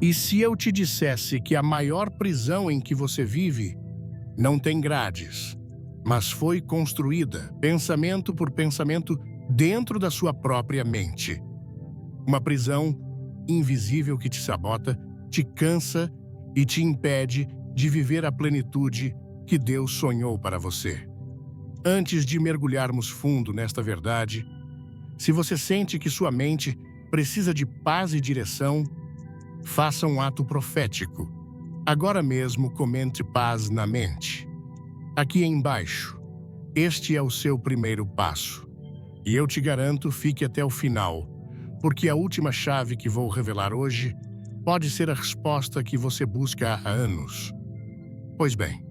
E se eu te dissesse que a maior prisão em que você vive não tem grades, mas foi construída, pensamento por pensamento, dentro da sua própria mente? Uma prisão invisível que te sabota, te cansa e te impede de viver a plenitude que Deus sonhou para você. Antes de mergulharmos fundo nesta verdade, se você sente que sua mente precisa de paz e direção, faça um ato profético. Agora mesmo comente paz na mente. Aqui embaixo, este é o seu primeiro passo. E eu te garanto, fique até o final, porque a última chave que vou revelar hoje pode ser a resposta que você busca há anos. Pois bem,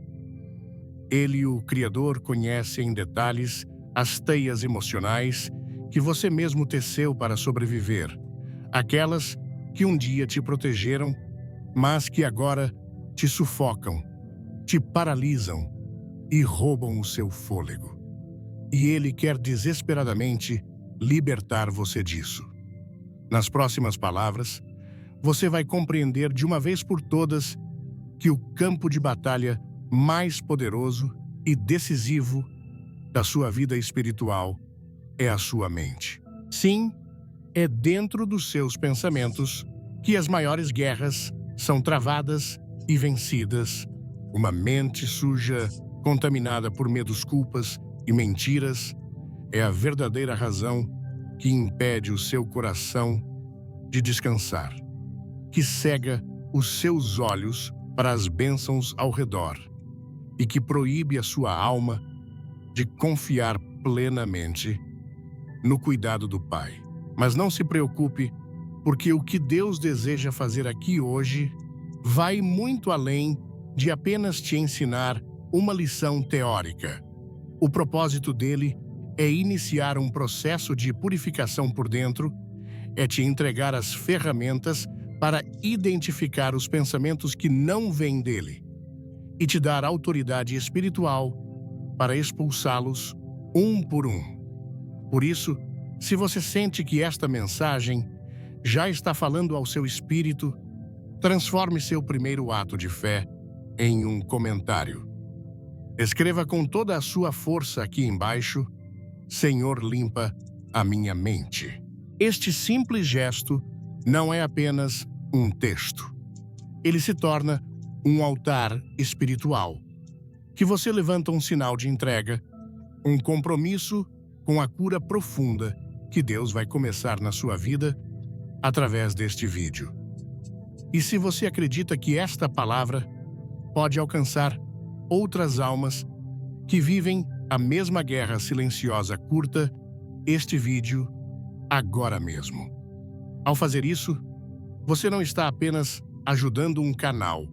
Ele, o Criador, conhece em detalhes as teias emocionais que você mesmo teceu para sobreviver, aquelas que um dia te protegeram, mas que agora te sufocam, te paralisam e roubam o seu fôlego. E Ele quer desesperadamente libertar você disso. Nas próximas palavras, você vai compreender de uma vez por todas que o campo de batalha mais poderoso e decisivo da sua vida espiritual é a sua mente. Sim, é dentro dos seus pensamentos que as maiores guerras são travadas e vencidas. Uma mente suja, contaminada por medos, culpas e mentiras, é a verdadeira razão que impede o seu coração de descansar, que cega os seus olhos para as bênçãos ao redor e que proíbe a sua alma de confiar plenamente no cuidado do Pai. Mas não se preocupe, porque o que Deus deseja fazer aqui hoje vai muito além de apenas te ensinar uma lição teórica. O propósito dele é iniciar um processo de purificação por dentro, é te entregar as ferramentas para identificar os pensamentos que não vêm dele e te dar autoridade espiritual para expulsá-los um por um. Por isso, se você sente que esta mensagem já está falando ao seu espírito, transforme seu primeiro ato de fé em um comentário. Escreva com toda a sua força aqui embaixo: Senhor, limpa a minha mente. Este simples gesto não é apenas um texto. Ele se torna um altar espiritual, que você levanta um sinal de entrega, um compromisso com a cura profunda que Deus vai começar na sua vida através deste vídeo. E se você acredita que esta palavra pode alcançar outras almas que vivem a mesma guerra silenciosa, curta este vídeo agora mesmo. Ao fazer isso, você não está apenas ajudando um canal.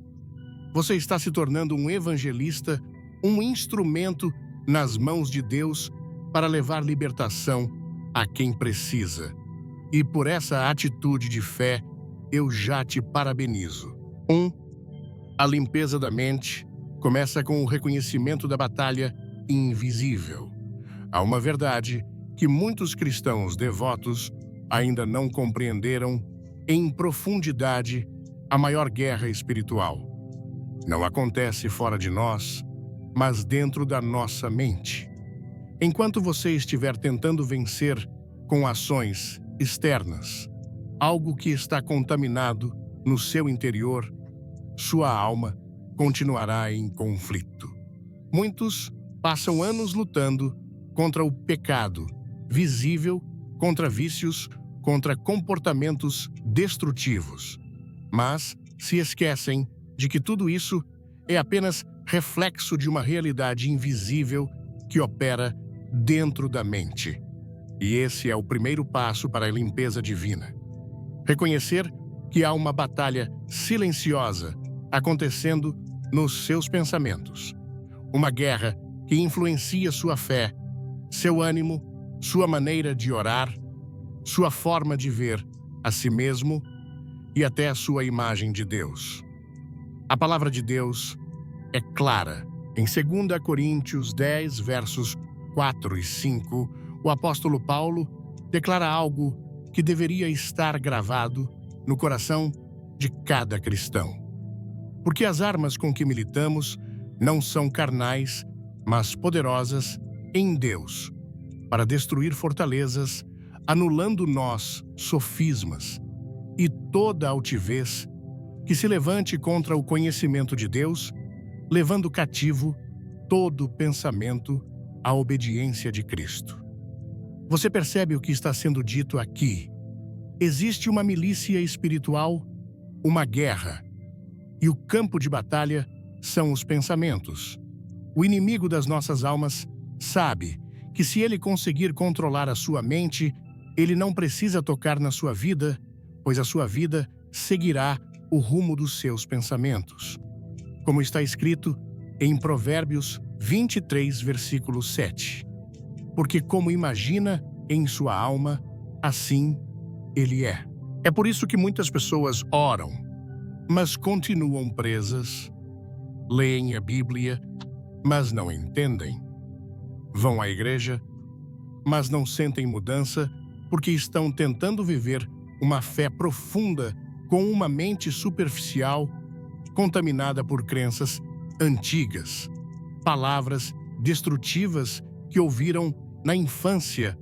Você está se tornando um evangelista, um instrumento nas mãos de Deus para levar libertação a quem precisa. E por essa atitude de fé, eu já te parabenizo. 1. A limpeza da mente começa com o reconhecimento da batalha invisível. Há uma verdade que muitos cristãos devotos ainda não compreenderam em profundidade: a maior guerra espiritual não acontece fora de nós, mas dentro da nossa mente. Enquanto você estiver tentando vencer com ações externas algo que está contaminado no seu interior, sua alma continuará em conflito. Muitos passam anos lutando contra o pecado visível, contra vícios, contra comportamentos destrutivos, mas se esquecem de que tudo isso é apenas reflexo de uma realidade invisível que opera dentro da mente. E esse é o primeiro passo para a limpeza divina. Reconhecer que há uma batalha silenciosa acontecendo nos seus pensamentos. Uma guerra que influencia sua fé, seu ânimo, sua maneira de orar, sua forma de ver a si mesmo e até a sua imagem de Deus. A palavra de Deus é clara. Em 2 Coríntios 10, versos 4 e 5, o apóstolo Paulo declara algo que deveria estar gravado no coração de cada cristão. Porque as armas com que militamos não são carnais, mas poderosas em Deus, para destruir fortalezas, anulando nós sofismas e toda altivez que se levante contra o conhecimento de Deus, levando cativo todo pensamento à obediência de Cristo. Você percebe o que está sendo dito aqui? Existe uma milícia espiritual, uma guerra, e o campo de batalha são os pensamentos. O inimigo das nossas almas sabe que se ele conseguir controlar a sua mente, ele não precisa tocar na sua vida, pois a sua vida seguirá o rumo dos seus pensamentos. Como está escrito em Provérbios 23, versículo 7. Porque como imagina em sua alma, assim ele é. É por isso que muitas pessoas oram, mas continuam presas, leem a Bíblia, mas não entendem. Vão à igreja, mas não sentem mudança porque estão tentando viver uma fé profunda com uma mente superficial, contaminada por crenças antigas, palavras destrutivas que ouviram na infância,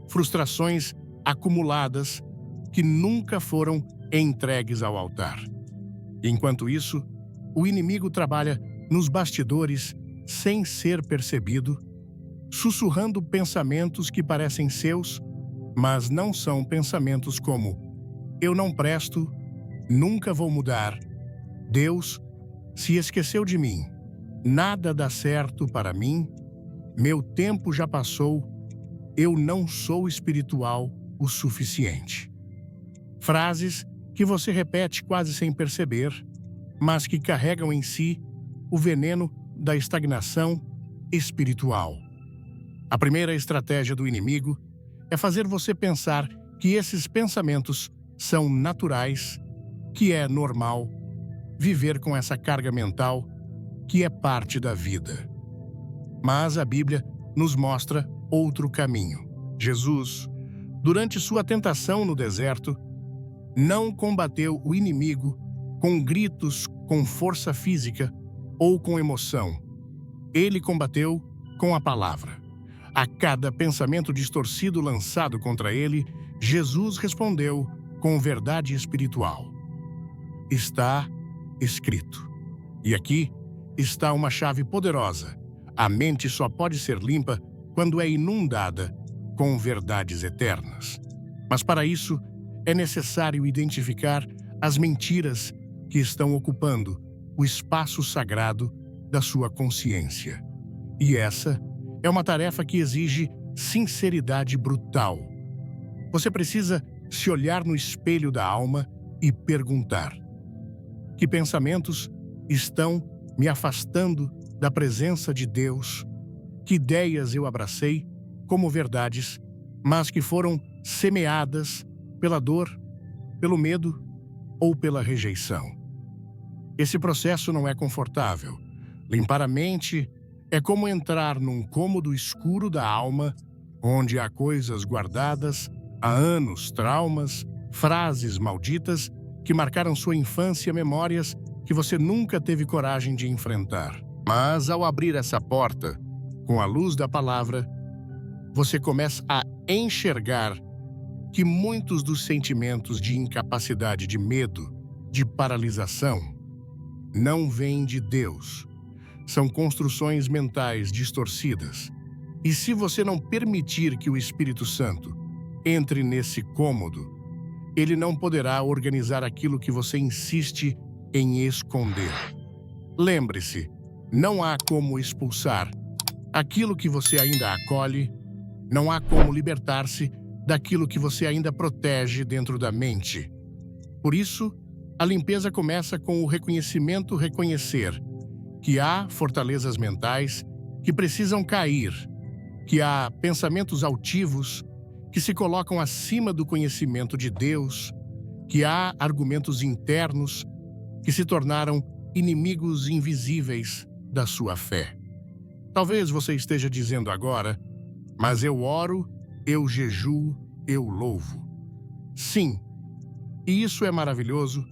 frustrações acumuladas que nunca foram entregues ao altar. Enquanto isso, o inimigo trabalha nos bastidores sem ser percebido, sussurrando pensamentos que parecem seus, mas não são pensamentos como: eu não presto, nunca vou mudar, Deus se esqueceu de mim, nada dá certo para mim, meu tempo já passou, eu não sou espiritual o suficiente. Frases que você repete quase sem perceber, mas que carregam em si o veneno da estagnação espiritual. A primeira estratégia do inimigo é fazer você pensar que esses pensamentos são naturais, que é normal viver com essa carga mental que é parte da vida. Mas a Bíblia nos mostra outro caminho. Jesus, durante sua tentação no deserto, não combateu o inimigo com gritos, com força física ou com emoção. Ele combateu com a palavra. A cada pensamento distorcido lançado contra ele, Jesus respondeu com verdade espiritual. Está escrito. E aqui está uma chave poderosa. A mente só pode ser limpa quando é inundada com verdades eternas. Mas para isso, é necessário identificar as mentiras que estão ocupando o espaço sagrado da sua consciência. E essa é uma tarefa que exige sinceridade brutal. Você precisa se olhar no espelho da alma e perguntar: que pensamentos estão me afastando da presença de Deus? Que ideias eu abracei como verdades, mas que foram semeadas pela dor, pelo medo ou pela rejeição? Esse processo não é confortável. Limpar a mente é como entrar num cômodo escuro da alma, onde há coisas guardadas há anos, traumas, frases malditas que marcaram sua infância, memórias que você nunca teve coragem de enfrentar. Mas ao abrir essa porta, com a luz da palavra, você começa a enxergar que muitos dos sentimentos de incapacidade, de medo, de paralisação, não vêm de Deus. São construções mentais distorcidas. E se você não permitir que o Espírito Santo entre nesse cômodo, ele não poderá organizar aquilo que você insiste em esconder. Lembre-se, não há como expulsar aquilo que você ainda acolhe, não há como libertar-se daquilo que você ainda protege dentro da mente. Por isso, a limpeza começa com o reconhecer que há fortalezas mentais que precisam cair, que há pensamentos altivos que se colocam acima do conhecimento de Deus, que há argumentos internos que se tornaram inimigos invisíveis da sua fé. Talvez você esteja dizendo agora: mas eu oro, eu jejuo, eu louvo. Sim, e isso é maravilhoso,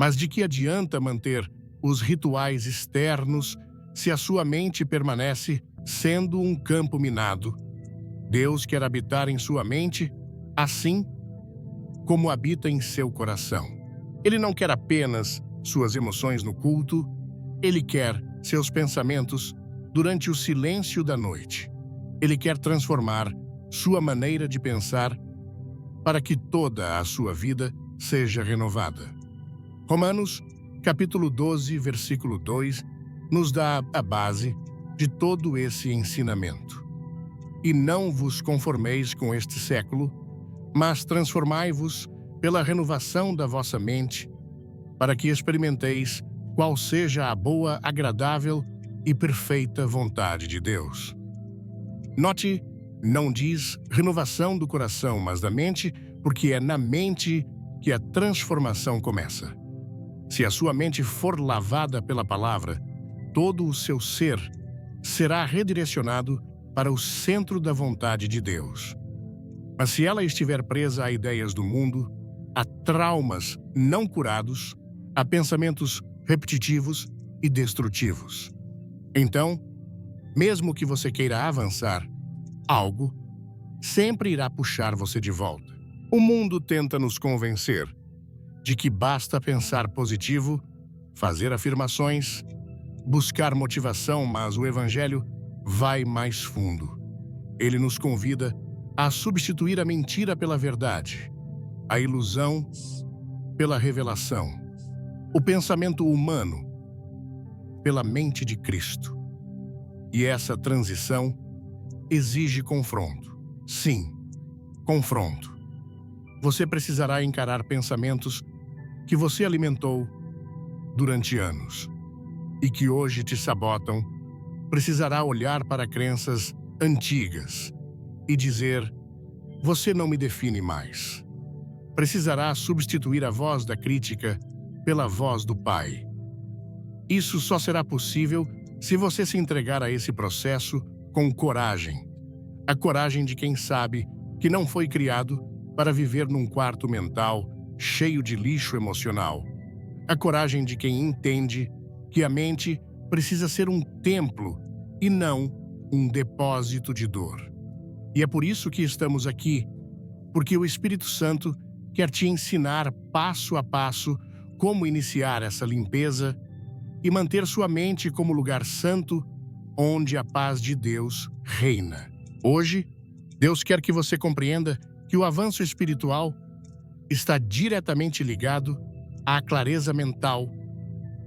Mas de que adianta manter os rituais externos se a sua mente permanece sendo um campo minado? Deus quer habitar em sua mente, assim como habita em seu coração. Ele não quer apenas suas emoções no culto, ele quer seus pensamentos durante o silêncio da noite. Ele quer transformar sua maneira de pensar para que toda a sua vida seja renovada. Romanos, capítulo 12, versículo 2, nos dá a base de todo esse ensinamento. E não vos conformeis com este século, mas transformai-vos pela renovação da vossa mente, para que experimenteis qual seja a boa, agradável e perfeita vontade de Deus. Note, não diz renovação do coração, mas da mente, porque é na mente que a transformação começa. Se a sua mente for lavada pela palavra, todo o seu ser será redirecionado para o centro da vontade de Deus. Mas se ela estiver presa a ideias do mundo, a traumas não curados, a pensamentos repetitivos e destrutivos, então, mesmo que você queira avançar, algo sempre irá puxar você de volta. O mundo tenta nos convencer de que basta pensar positivo, fazer afirmações, buscar motivação, mas o Evangelho vai mais fundo. Ele nos convida a substituir a mentira pela verdade, a ilusão pela revelação, o pensamento humano pela mente de Cristo. E essa transição exige confronto. Sim, confronto. Você precisará encarar pensamentos que você alimentou durante anos e que hoje te sabotam. Precisará olhar para crenças antigas e dizer: você não me define mais. Precisará substituir a voz da crítica pela voz do Pai. Isso só será possível se você se entregar a esse processo com coragem. A coragem de quem sabe que não foi criado para viver num quarto mental cheio de lixo emocional. A coragem de quem entende que a mente precisa ser um templo e não um depósito de dor. E é por isso que estamos aqui, porque o Espírito Santo quer te ensinar passo a passo como iniciar essa limpeza e manter sua mente como lugar santo onde a paz de Deus reina. Hoje, Deus quer que você compreenda que o avanço espiritual está diretamente ligado à clareza mental,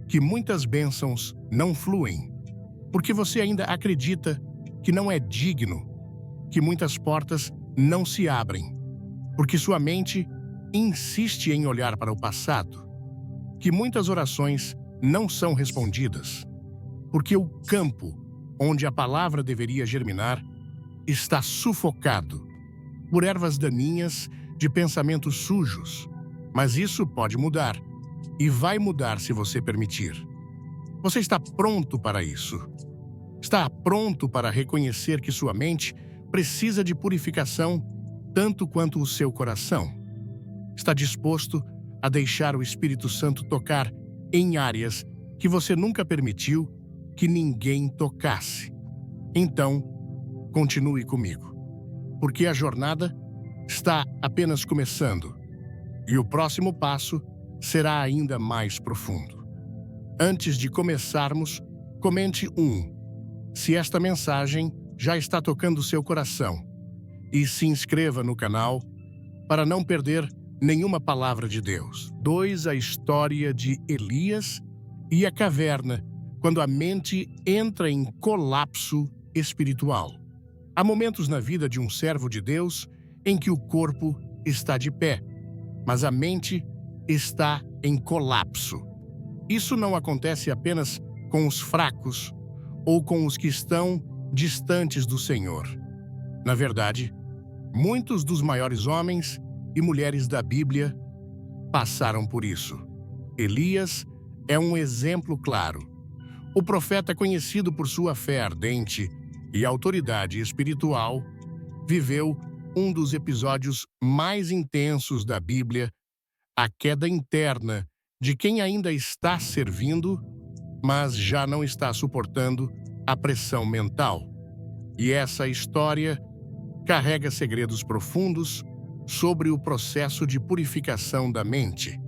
que muitas bênçãos não fluem, porque você ainda acredita que não é digno, que muitas portas não se abrem, porque sua mente insiste em olhar para o passado, que muitas orações não são respondidas, porque o campo onde a palavra deveria germinar está sufocado por ervas daninhas de pensamentos sujos. Mas isso pode mudar, e vai mudar se você permitir. Você está pronto para isso? Está pronto para reconhecer que sua mente precisa de purificação tanto quanto o seu coração? Está disposto a deixar o Espírito Santo tocar em áreas que você nunca permitiu que ninguém tocasse? Então, continue comigo, porque a jornada está apenas começando e o próximo passo será ainda mais profundo. Antes de começarmos, comente se esta mensagem já está tocando seu coração, e se inscreva no canal para não perder nenhuma palavra de Deus. 2. A história de Elias e a caverna, quando a mente entra em colapso espiritual. Há momentos na vida de um servo de Deus em que o corpo está de pé, mas a mente está em colapso. Isso não acontece apenas com os fracos ou com os que estão distantes do Senhor. Na verdade, muitos dos maiores homens e mulheres da Bíblia passaram por isso. Elias é um exemplo claro. O profeta, conhecido por sua fé ardente e autoridade espiritual, viveu um dos episódios mais intensos da Bíblia, a queda interna de quem ainda está servindo, mas já não está suportando a pressão mental. E essa história carrega segredos profundos sobre o processo de purificação da mente.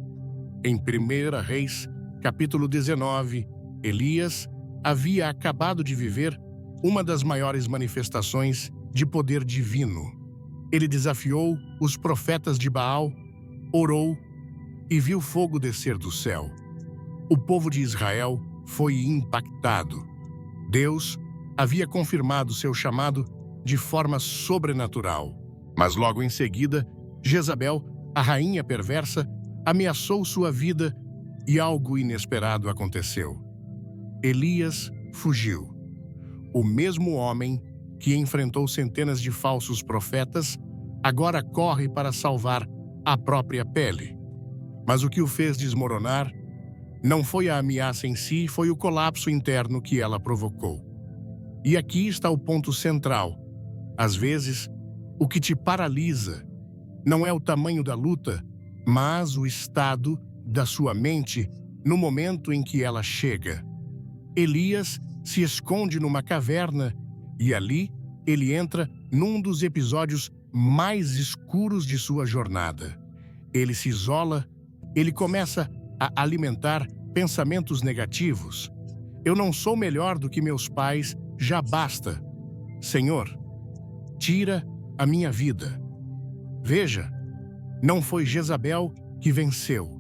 Em 1 Reis, capítulo 19, Elias havia acabado de viver uma das maiores manifestações de poder divino. Ele desafiou os profetas de Baal, orou e viu fogo descer do céu. O povo de Israel foi impactado. Deus havia confirmado seu chamado de forma sobrenatural. Mas logo em seguida, Jezabel, a rainha perversa, ameaçou sua vida e algo inesperado aconteceu. Elias fugiu. O mesmo homem que enfrentou centenas de falsos profetas agora corre para salvar a própria pele. Mas o que o fez desmoronar não foi a ameaça em si, foi o colapso interno que ela provocou. E aqui está o ponto central. Às vezes, o que te paralisa não é o tamanho da luta, mas o estado da sua mente no momento em que ela chega. Elias se esconde numa caverna e ali ele entra num dos episódios mais escuros de sua jornada. Ele se isola, ele começa a alimentar pensamentos negativos. Eu não sou melhor do que meus pais, já basta. Senhor, tira a minha vida. Veja, não foi Jezabel que venceu.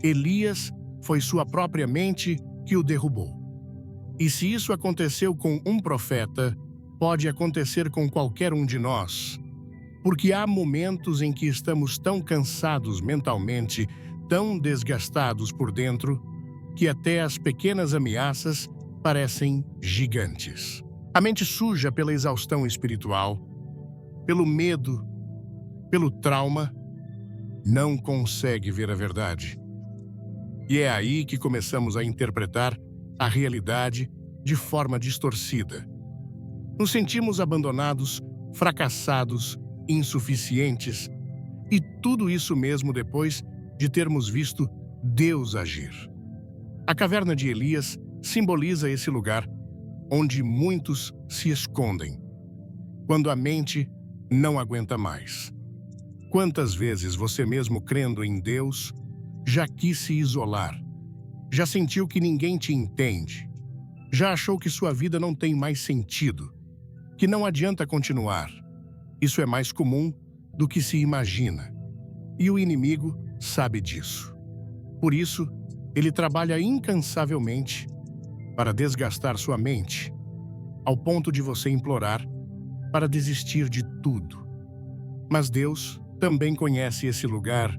Elias foi sua própria mente que o derrubou. E se isso aconteceu com um profeta, pode acontecer com qualquer um de nós. Porque há momentos em que estamos tão cansados mentalmente, tão desgastados por dentro, que até as pequenas ameaças parecem gigantes. A mente suja pela exaustão espiritual, pelo medo, pelo trauma, não consegue ver a verdade. E é aí que começamos a interpretar a realidade de forma distorcida. Nos sentimos abandonados, fracassados, insuficientes, e tudo isso mesmo depois de termos visto Deus agir. A caverna de Elias simboliza esse lugar onde muitos se escondem, quando a mente não aguenta mais. Quantas vezes você mesmo crendo em Deus já quis se isolar? Já sentiu que ninguém te entende? Já achou que sua vida não tem mais sentido? Que não adianta continuar? Isso é mais comum do que se imagina. E o inimigo sabe disso. Por isso, ele trabalha incansavelmente para desgastar sua mente, ao ponto de você implorar para desistir de tudo. Mas Deus também conhece esse lugar,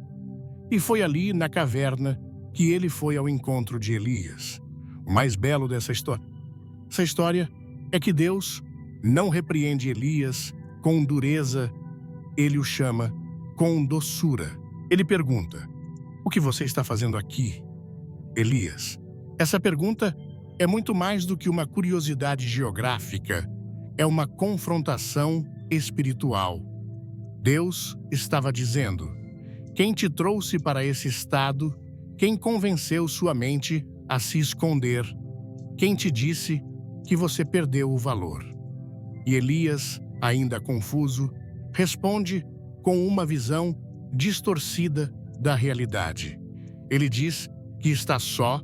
e foi ali, na caverna, que ele foi ao encontro de Elias. O mais belo dessa história é que Deus não repreende Elias com dureza, ele o chama com doçura. Ele pergunta: "O que você está fazendo aqui, Elias?" Essa pergunta é muito mais do que uma curiosidade geográfica, é uma confrontação espiritual. Deus estava dizendo: quem te trouxe para esse estado? Quem convenceu sua mente a se esconder? Quem te disse que você perdeu o valor? E Elias, ainda confuso, responde com uma visão distorcida da realidade. Ele diz que está só,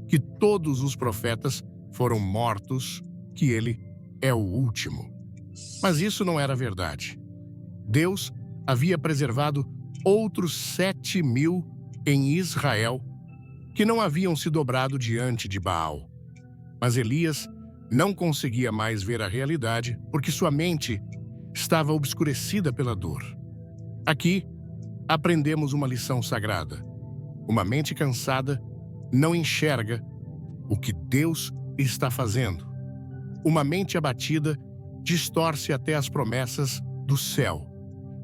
que todos os profetas foram mortos, que ele é o último. Mas isso não era verdade. Deus havia preservado outros 7.000 em Israel que não haviam se dobrado diante de Baal. Mas Elias não conseguia mais ver a realidade porque sua mente estava obscurecida pela dor. Aqui, aprendemos uma lição sagrada. Uma mente cansada não enxerga o que Deus está fazendo. Uma mente abatida distorce até as promessas do céu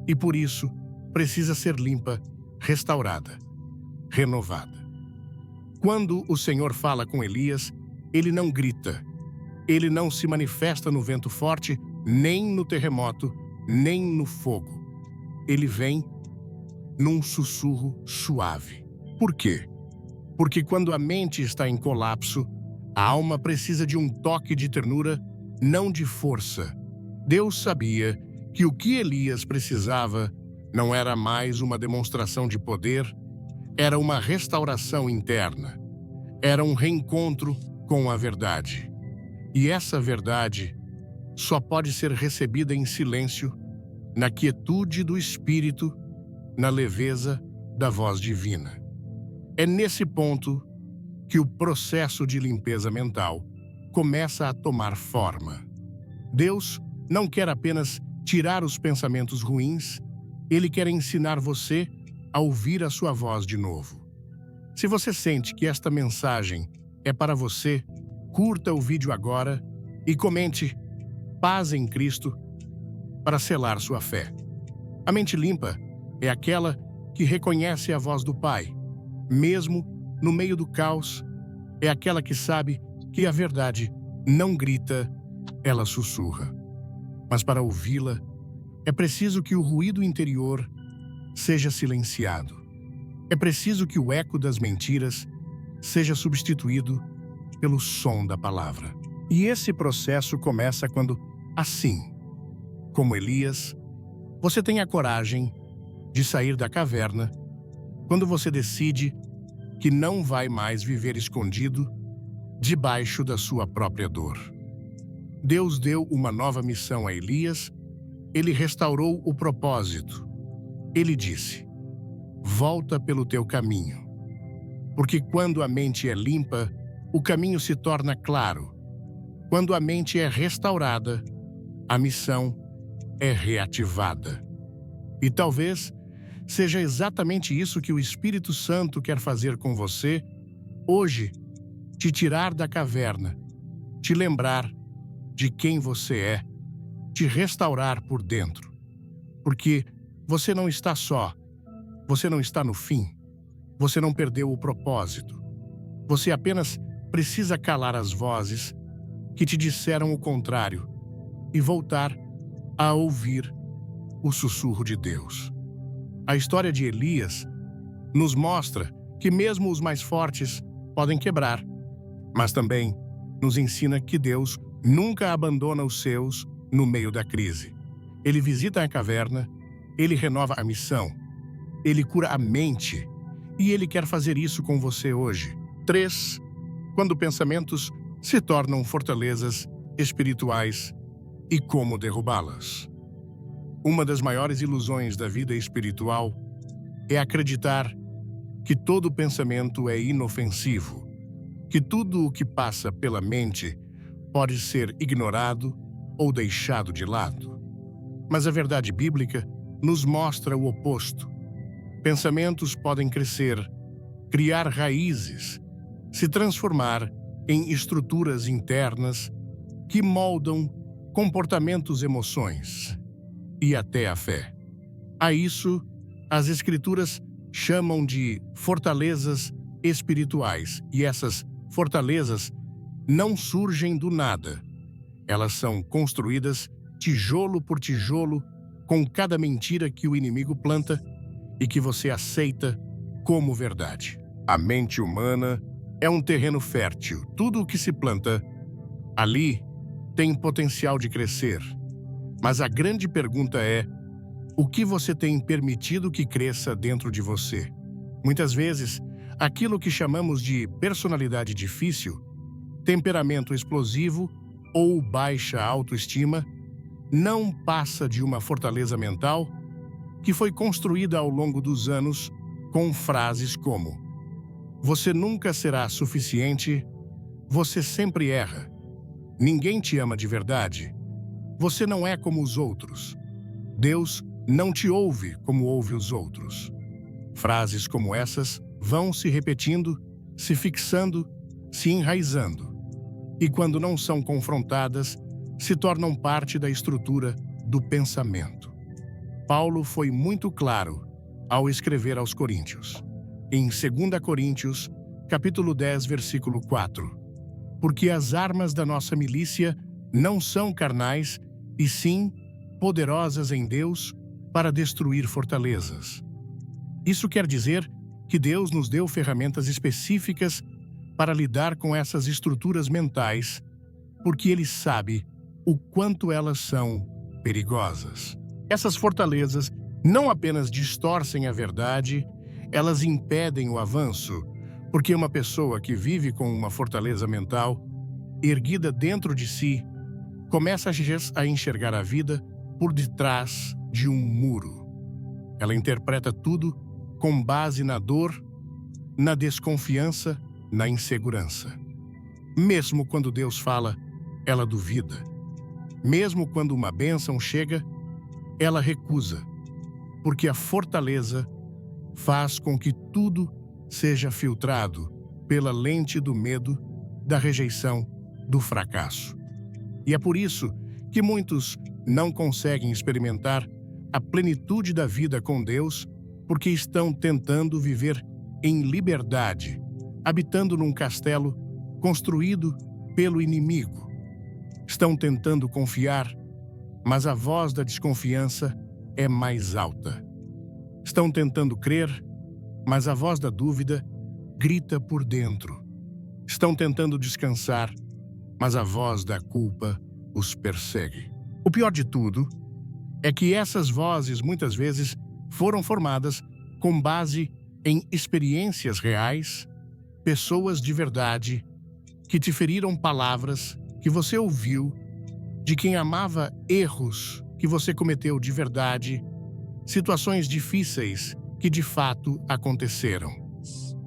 e, por isso, precisa ser limpa, restaurada, renovada. Quando o Senhor fala com Elias, ele não grita, ele não se manifesta no vento forte, nem no terremoto, nem no fogo. Ele vem num sussurro suave. Por quê? Porque quando a mente está em colapso, a alma precisa de um toque de ternura, não de força. Deus sabia que o que Elias precisava não era mais uma demonstração de poder, era uma restauração interna. Era um reencontro com a verdade. E essa verdade só pode ser recebida em silêncio, na quietude do espírito, na leveza da voz divina. É nesse ponto que o processo de limpeza mental começa a tomar forma. Deus não quer apenas tirar os pensamentos ruins, Ele quer ensinar você a ouvir a sua voz de novo. Se você sente que esta mensagem é para você, curta o vídeo agora e comente "Paz em Cristo" para selar sua fé. A mente limpa é aquela que reconhece a voz do Pai. Mesmo no meio do caos, é aquela que sabe que a verdade não grita, ela sussurra. Mas para ouvi-la, é preciso que o ruído interior seja silenciado. É preciso que o eco das mentiras seja substituído pelo som da palavra. E esse processo começa quando, assim como Elias, você tem a coragem de sair da caverna, quando você decide que não vai mais viver escondido debaixo da sua própria dor. Deus deu uma nova missão a Elias, ele restaurou o propósito. Ele disse: "Volta pelo teu caminho." Porque quando a mente é limpa, o caminho se torna claro. Quando a mente é restaurada, a missão é reativada. E talvez seja exatamente isso que o Espírito Santo quer fazer com você hoje, te tirar da caverna, te lembrar de quem você é, te restaurar por dentro. Porque você não está só, você não está no fim, você não perdeu o propósito. Você apenas precisa calar as vozes que te disseram o contrário e voltar a ouvir o sussurro de Deus. A história de Elias nos mostra que mesmo os mais fortes podem quebrar, mas também nos ensina que Deus nunca abandona os seus no meio da crise. Ele visita a caverna, ele renova a missão, ele cura a mente e ele quer fazer isso com você hoje. 3. Quando pensamentos se tornam fortalezas espirituais e como derrubá-las. Uma das maiores ilusões da vida espiritual é acreditar que todo pensamento é inofensivo, que tudo o que passa pela mente pode ser ignorado ou deixado de lado. Mas a verdade bíblica nos mostra o oposto. Pensamentos podem crescer, criar raízes, se transformar em estruturas internas que moldam comportamentos, emoções e até a fé. A isso, as Escrituras chamam de fortalezas espirituais, e essas fortalezas não surgem do nada. Elas são construídas tijolo por tijolo com cada mentira que o inimigo planta e que você aceita como verdade. A mente humana é um terreno fértil. Tudo o que se planta ali tem potencial de crescer. Mas a grande pergunta é: o que você tem permitido que cresça dentro de você? Muitas vezes, aquilo que chamamos de personalidade difícil, temperamento explosivo ou baixa autoestima não passa de uma fortaleza mental que foi construída ao longo dos anos com frases como: "Você nunca será suficiente", "Você sempre erra", "Ninguém te ama de verdade", "Você não é como os outros", "Deus não te ouve como ouve os outros". Frases como essas vão se repetindo, se fixando, se enraizando. E quando não são confrontadas, se tornam parte da estrutura do pensamento. Paulo foi muito claro ao escrever aos Coríntios. Em 2 Coríntios, capítulo 10, versículo 4. Porque as armas da nossa milícia não são carnais, e sim poderosas em Deus para destruir fortalezas. Isso quer dizer que Deus nos deu ferramentas específicas para lidar com essas estruturas mentais, porque Ele sabe o quanto elas são perigosas. Essas fortalezas não apenas distorcem a verdade, elas impedem o avanço, porque uma pessoa que vive com uma fortaleza mental erguida dentro de si começa a enxergar a vida por detrás de um muro. Ela interpreta tudo com base na dor, na desconfiança, na insegurança. Mesmo quando Deus fala, ela duvida. Mesmo quando uma bênção chega, ela recusa, porque a fortaleza faz com que tudo seja filtrado pela lente do medo, da rejeição, do fracasso. E é por isso que muitos não conseguem experimentar a plenitude da vida com Deus, porque estão tentando viver em liberdade, habitando num castelo construído pelo inimigo. Estão tentando confiar, mas a voz da desconfiança é mais alta. Estão tentando crer, mas a voz da dúvida grita por dentro. Estão tentando descansar, mas a voz da culpa os persegue. O pior de tudo é que essas vozes muitas vezes foram formadas com base em experiências reais, pessoas de verdade que te feriram, palavras que você ouviu, de quem amava, erros que você cometeu de verdade, situações difíceis que de fato aconteceram.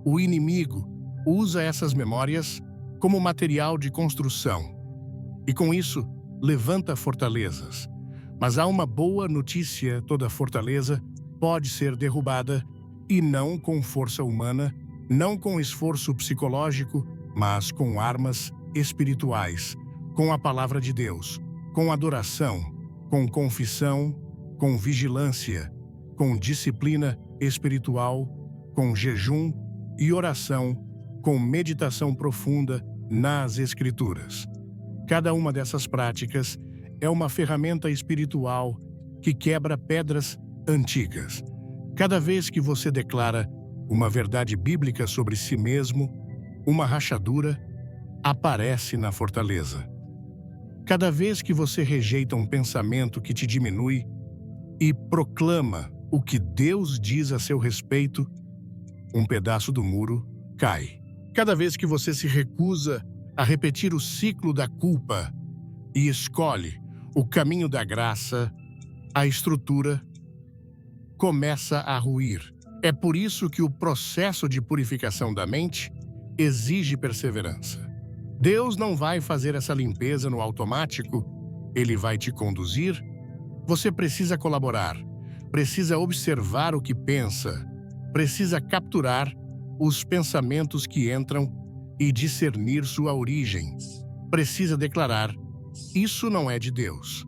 O inimigo usa essas memórias como material de construção e, com isso, levanta fortalezas. Mas há uma boa notícia: toda fortaleza pode ser derrubada, e não com força humana, não com esforço psicológico, mas com armas espirituais, com a palavra de Deus, com adoração, com confissão, com vigilância, com disciplina espiritual, com jejum e oração, com meditação profunda nas Escrituras. Cada uma dessas práticas é uma ferramenta espiritual que quebra pedras antigas. Cada vez que você declara uma verdade bíblica sobre si mesmo, uma rachadura aparece na fortaleza. Cada vez que você rejeita um pensamento que te diminui e proclama o que Deus diz a seu respeito, um pedaço do muro cai. Cada vez que você se recusa a repetir o ciclo da culpa e escolhe o caminho da graça, a estrutura começa a ruir. É por isso que o processo de purificação da mente exige perseverança. Deus não vai fazer essa limpeza no automático, Ele vai te conduzir. Você precisa colaborar, precisa observar o que pensa, precisa capturar os pensamentos que entram e discernir sua origem. Precisa declarar: isso não é de Deus.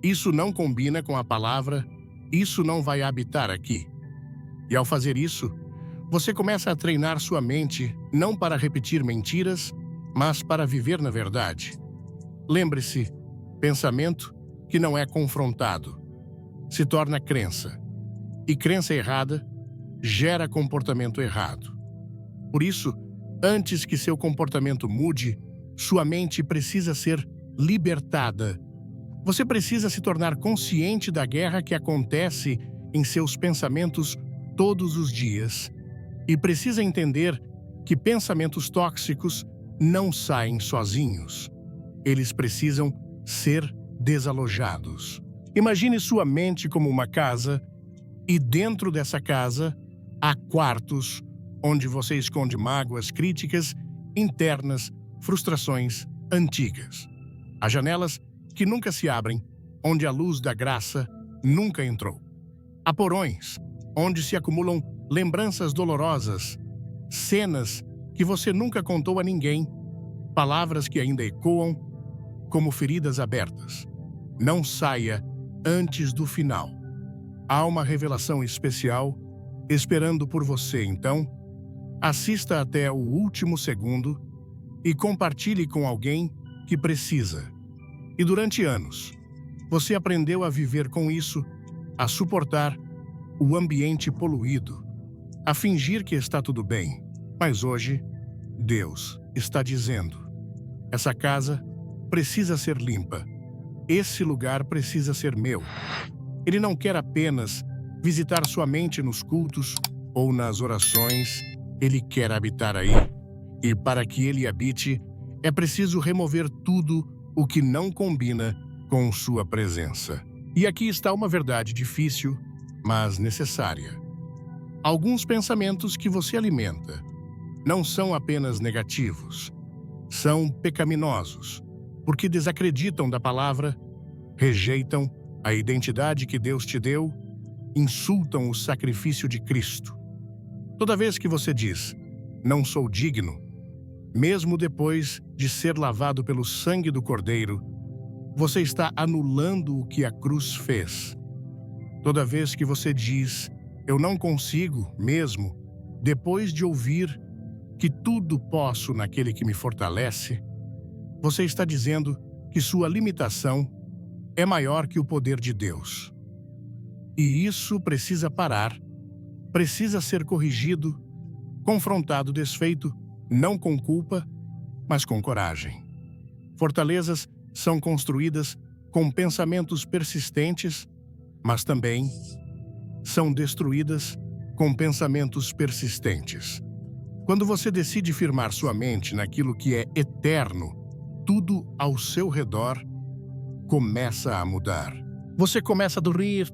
Isso não combina com a palavra, isso não vai habitar aqui. E ao fazer isso, você começa a treinar sua mente não para repetir mentiras, mas para viver na verdade. Lembre-se, pensamento que não é confrontado se torna crença, e crença errada gera comportamento errado. Por isso, antes que seu comportamento mude, sua mente precisa ser libertada. Você precisa se tornar consciente da guerra que acontece em seus pensamentos todos os dias e precisa entender que pensamentos tóxicos não saem sozinhos. Eles precisam ser desalojados. Imagine sua mente como uma casa e dentro dessa casa há quartos onde você esconde mágoas, críticas internas, frustrações antigas. Há janelas que nunca se abrem, onde a luz da graça nunca entrou. Há porões onde se acumulam lembranças dolorosas, cenas que você nunca contou a ninguém, palavras que ainda ecoam como feridas abertas. Não saia antes do final. Há uma revelação especial esperando por você, então assista até o último segundo e compartilhe com alguém que precisa. E durante anos, você aprendeu a viver com isso, a suportar o ambiente poluído. a fingir que está tudo bem. Mas hoje, Deus está dizendo: essa casa precisa ser limpa. Esse lugar precisa ser meu. Ele não quer apenas visitar sua mente nos cultos ou nas orações. Ele quer habitar aí. E para que ele habite, é preciso remover tudo o que não combina com sua presença. E aqui está uma verdade difícil, mas necessária. Alguns pensamentos que você alimenta não são apenas negativos, são pecaminosos, porque desacreditam da palavra, rejeitam a identidade que Deus te deu, insultam o sacrifício de Cristo. Toda vez que você diz, não sou digno, mesmo depois de ser lavado pelo sangue do Cordeiro, você está anulando o que a cruz fez. Toda vez que você diz, eu não consigo, mesmo depois de ouvir que tudo posso naquele que me fortalece, você está dizendo que sua limitação é maior que o poder de Deus. E isso precisa parar, precisa ser corrigido, confrontado, desfeito, não com culpa, mas com coragem. Fortalezas são construídas com pensamentos persistentes, mas também são destruídas com pensamentos persistentes. Quando você decide firmar sua mente naquilo que é eterno, tudo ao seu redor começa a mudar. Você começa a dormir,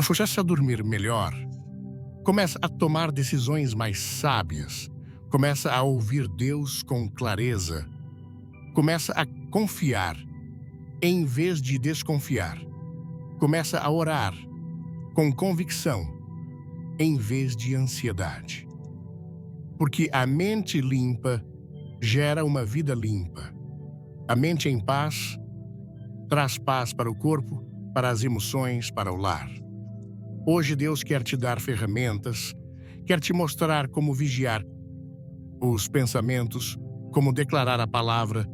começa a dormir melhor, começa a tomar decisões mais sábias, começa a ouvir Deus com clareza, começa a confiar em vez de desconfiar, começa a orar com convicção em vez de ansiedade. Porque a mente limpa gera uma vida limpa. A mente em paz traz paz para o corpo, para as emoções, para o lar. Hoje Deus quer te dar ferramentas, quer te mostrar como vigiar os pensamentos, como declarar a palavra,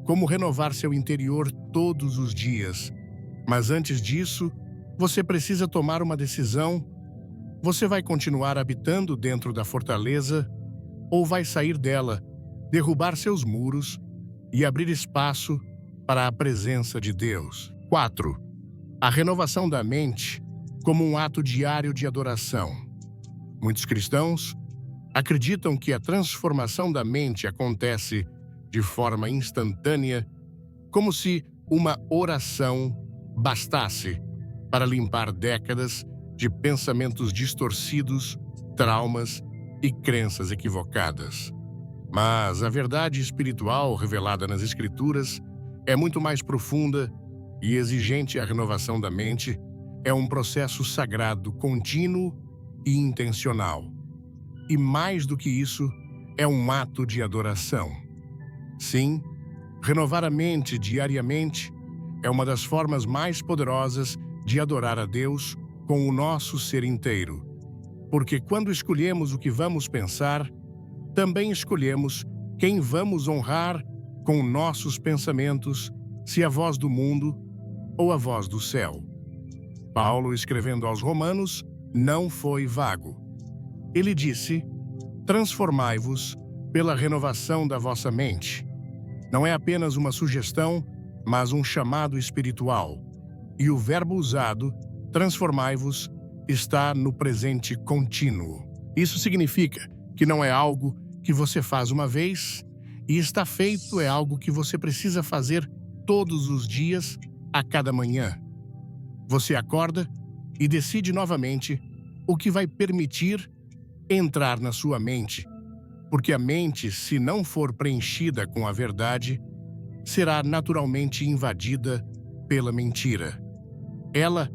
como renovar seu interior todos os dias. Mas antes disso, você precisa tomar uma decisão. Você vai continuar habitando dentro da fortaleza ou vai sair dela, derrubar seus muros e abrir espaço para a presença de Deus? 4. A renovação da mente como um ato diário de adoração. Muitos cristãos acreditam que a transformação da mente acontece de forma instantânea, como se uma oração bastasse para limpar décadas de pensamentos distorcidos, traumas e crenças equivocadas. Mas a verdade espiritual revelada nas Escrituras é muito mais profunda e exigente. A renovação da mente é um processo sagrado, contínuo e intencional. E mais do que isso, é um ato de adoração. Sim, renovar a mente diariamente é uma das formas mais poderosas de adorar a Deus com o nosso ser inteiro. Porque quando escolhemos o que vamos pensar, também escolhemos quem vamos honrar com nossos pensamentos, se a voz do mundo ou a voz do céu. Paulo, escrevendo aos Romanos, não foi vago. Ele disse, transformai-vos pela renovação da vossa mente. Não é apenas uma sugestão, mas um chamado espiritual. E o verbo usado, transformai-vos, está no presente contínuo. Isso significa que não é algo que você faz uma vez e está feito, é algo que você precisa fazer todos os dias, a cada manhã. Você acorda e decide novamente o que vai permitir entrar na sua mente, porque a mente, se não for preenchida com a verdade, será naturalmente invadida pela mentira. Ela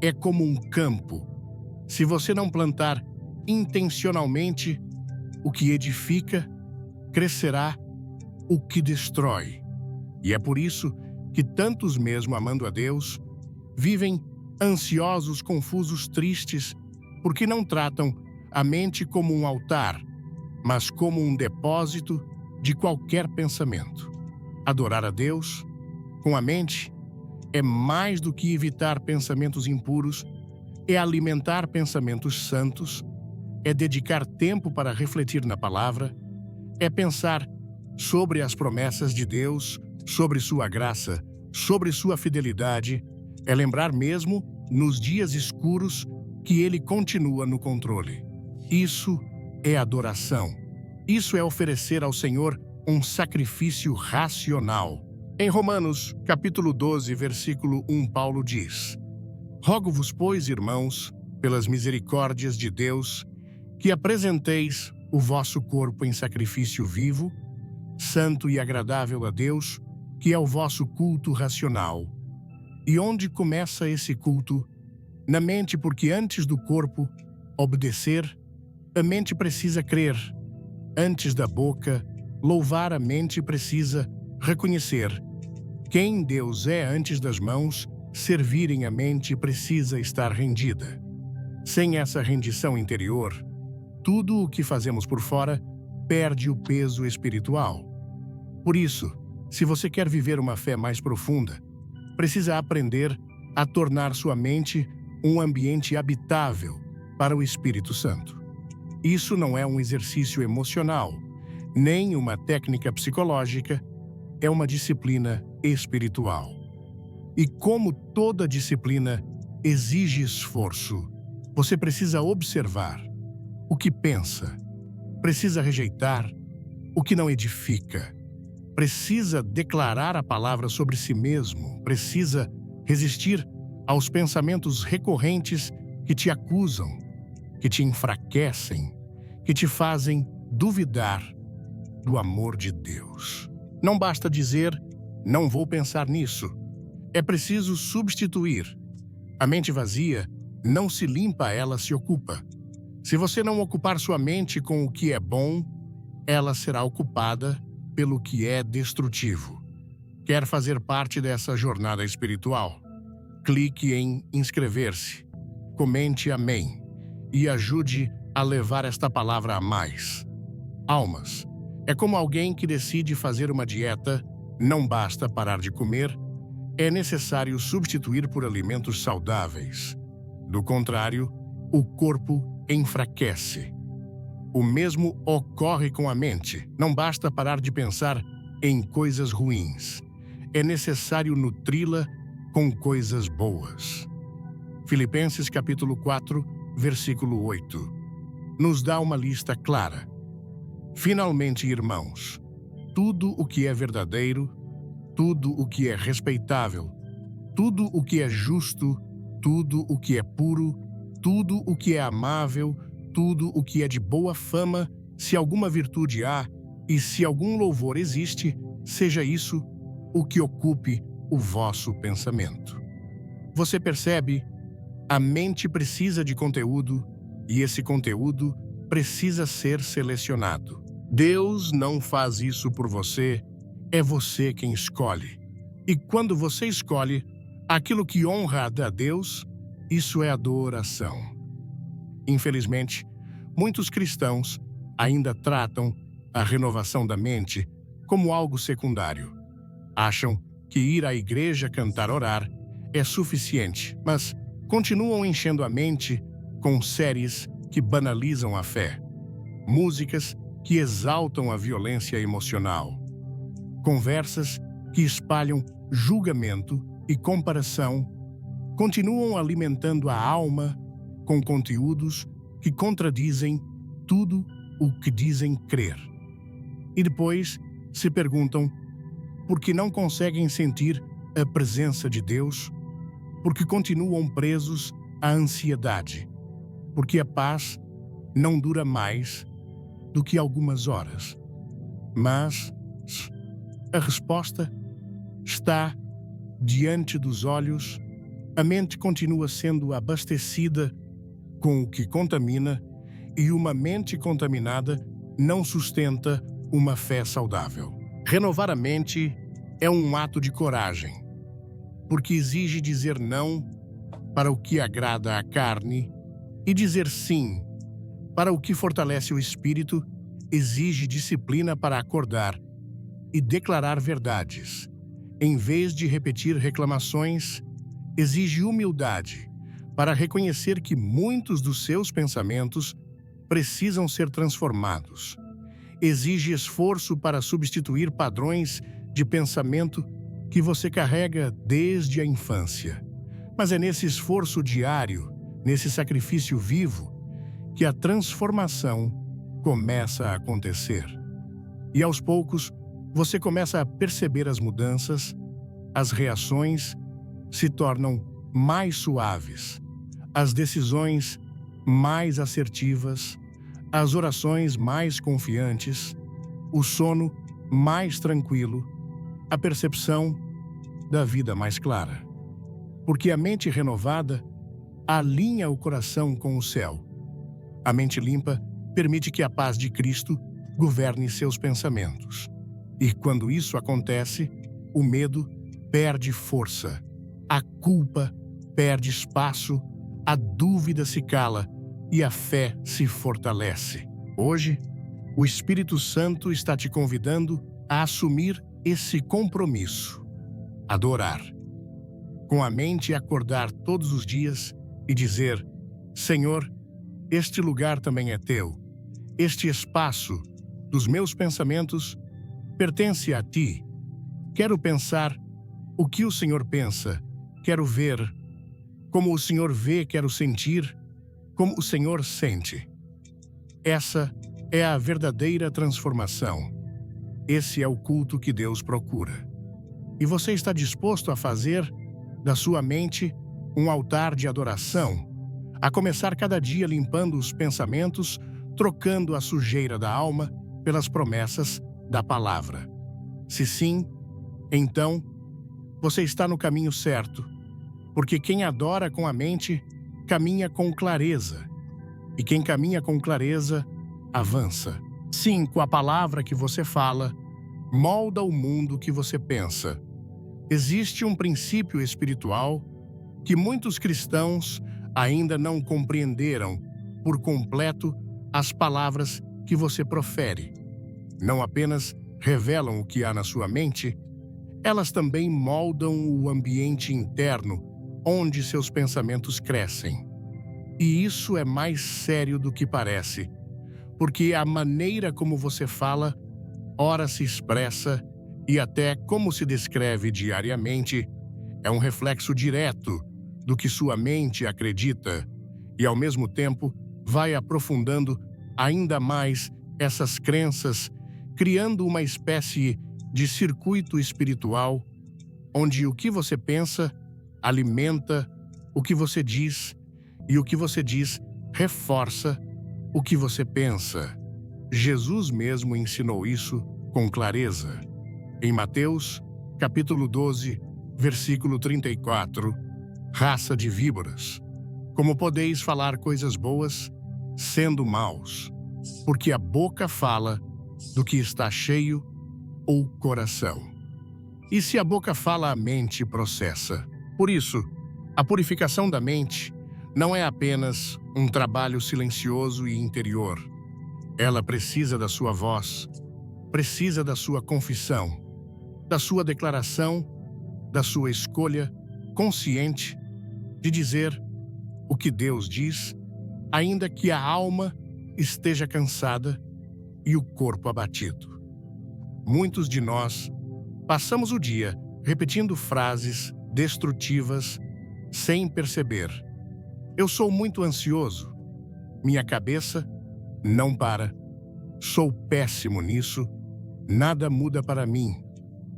é como um campo. Se você não plantar intencionalmente o que edifica, crescerá o que destrói. E é por isso que tantos, mesmo amando a Deus, vivem ansiosos, confusos, tristes, porque não tratam a mente como um altar, mas como um depósito de qualquer pensamento. Adorar a Deus com a mente é mais do que evitar pensamentos impuros, é alimentar pensamentos santos, é dedicar tempo para refletir na palavra, é pensar sobre as promessas de Deus, sobre sua graça, sobre sua fidelidade, é lembrar mesmo, nos dias escuros, que Ele continua no controle. Isso é adoração. Isso é oferecer ao Senhor um sacrifício racional. Em Romanos, capítulo 12, versículo 1, Paulo diz: Rogo-vos, pois, irmãos, pelas misericórdias de Deus, que apresenteis o vosso corpo em sacrifício vivo, santo e agradável a Deus, que é o vosso culto racional. E onde começa esse culto? Na mente, porque antes do corpo obedecer, a mente precisa crer. Antes da boca louvar, a mente precisa reconhecer. Quem Deus é antes das mãos servirem, a mente precisa estar rendida. Sem essa rendição interior, tudo o que fazemos por fora perde o peso espiritual. Por isso, se você quer viver uma fé mais profunda, precisa aprender a tornar sua mente um ambiente habitável para o Espírito Santo. Isso não é um exercício emocional, nem uma técnica psicológica, é uma disciplina espiritual. E como toda disciplina exige esforço, você precisa observar o que pensa, precisa rejeitar o que não edifica, precisa declarar a palavra sobre si mesmo, precisa resistir aos pensamentos recorrentes que te acusam, que te enfraquecem, que te fazem duvidar do amor de Deus. Não basta dizer, não vou pensar nisso. É preciso substituir. A mente vazia não se limpa, ela se ocupa. Se você não ocupar sua mente com o que é bom, ela será ocupada pelo que é destrutivo. Quer fazer parte dessa jornada espiritual? Clique em inscrever-se, comente amém e ajude a levar esta palavra a mais almas. É como alguém que decide fazer uma dieta, não basta parar de comer, é necessário substituir por alimentos saudáveis. Do contrário, o corpo enfraquece. O mesmo ocorre com a mente. Não basta parar de pensar em coisas ruins. É necessário nutri-la com coisas boas. Filipenses capítulo 4, versículo 8, nos dá uma lista clara. Finalmente, irmãos, tudo o que é verdadeiro, tudo o que é respeitável, tudo o que é justo, tudo o que é puro, tudo o que é amável, tudo o que é de boa fama, se alguma virtude há e se algum louvor existe, seja isso o que ocupe o vosso pensamento. Você percebe? A mente precisa de conteúdo e esse conteúdo precisa ser selecionado. Deus não faz isso por você, é você quem escolhe. E quando você escolhe aquilo que honra a Deus, isso é adoração. Infelizmente, muitos cristãos ainda tratam a renovação da mente como algo secundário. Acham que ir à igreja, cantar, orar é suficiente, mas continuam enchendo a mente com séries que banalizam a fé, músicas que exaltam a violência emocional, conversas que espalham julgamento e comparação, continuam alimentando a alma com conteúdos que contradizem tudo o que dizem crer. E depois se perguntam por que não conseguem sentir a presença de Deus, porque continuam presos à ansiedade, porque a paz não dura mais do que algumas horas. Mas a resposta está diante dos olhos. A mente continua sendo abastecida com o que contamina, e uma mente contaminada não sustenta uma fé saudável. Renovar a mente é um ato de coragem, porque exige dizer não para o que agrada à carne e dizer sim para o que fortalece o espírito. Exige disciplina para acordar e declarar verdades. Em vez de repetir reclamações, exige humildade para reconhecer que muitos dos seus pensamentos precisam ser transformados. Exige esforço para substituir padrões de pensamento que você carrega desde a infância. Mas é nesse esforço diário, nesse sacrifício vivo, que a transformação começa a acontecer. E aos poucos, você começa a perceber as mudanças, as reações se tornam mais suaves, as decisões mais assertivas, as orações mais confiantes, o sono mais tranquilo, a percepção da vida mais clara. Porque a mente renovada alinha o coração com o céu. A mente limpa permite que a paz de Cristo governe seus pensamentos. E quando isso acontece, o medo perde força, a culpa perde espaço, a dúvida se cala e a fé se fortalece. Hoje, o Espírito Santo está te convidando a assumir esse compromisso, adorar. Com a mente acordar todos os dias e dizer: Senhor, este lugar também é teu. Este espaço dos meus pensamentos pertence a ti. Quero pensar o que o Senhor pensa. Quero ver como o Senhor vê, quero sentir como o Senhor sente. Essa é a verdadeira transformação. Esse é o culto que Deus procura. E você está disposto a fazer da sua mente um altar de adoração, a começar cada dia limpando os pensamentos, trocando a sujeira da alma pelas promessas da palavra? Se sim, então você está no caminho certo, porque quem adora com a mente caminha com clareza, e quem caminha com clareza avança. Sim, com a palavra que você fala, molda o mundo que você pensa. Existe um princípio espiritual que muitos cristãos ainda não compreenderam por completo. As palavras que você profere não apenas revelam o que há na sua mente, elas também moldam o ambiente interno onde seus pensamentos crescem. E isso é mais sério do que parece, porque a maneira como você fala, ora se expressa e até como se descreve diariamente, é um reflexo direto do que sua mente acredita e, ao mesmo tempo, vai aprofundando ainda mais essas crenças, criando uma espécie de circuito espiritual, onde o que você pensa alimenta o que você diz e o que você diz reforça o que você pensa. Jesus mesmo ensinou isso com clareza. Em Mateus, capítulo 12, versículo 34, raça de víboras, como podeis falar coisas boas, sendo maus? Porque a boca fala do que está cheio o coração. E se a boca fala, a mente processa. Por isso, a purificação da mente não é apenas um trabalho silencioso e interior. Ela precisa da sua voz, precisa da sua confissão, da sua declaração, da sua escolha consciente de dizer o que Deus diz, ainda que a alma esteja cansada e o corpo abatido. Muitos de nós passamos o dia repetindo frases destrutivas sem perceber. Eu sou muito ansioso. Minha cabeça não para. Sou péssimo nisso. Nada muda para mim.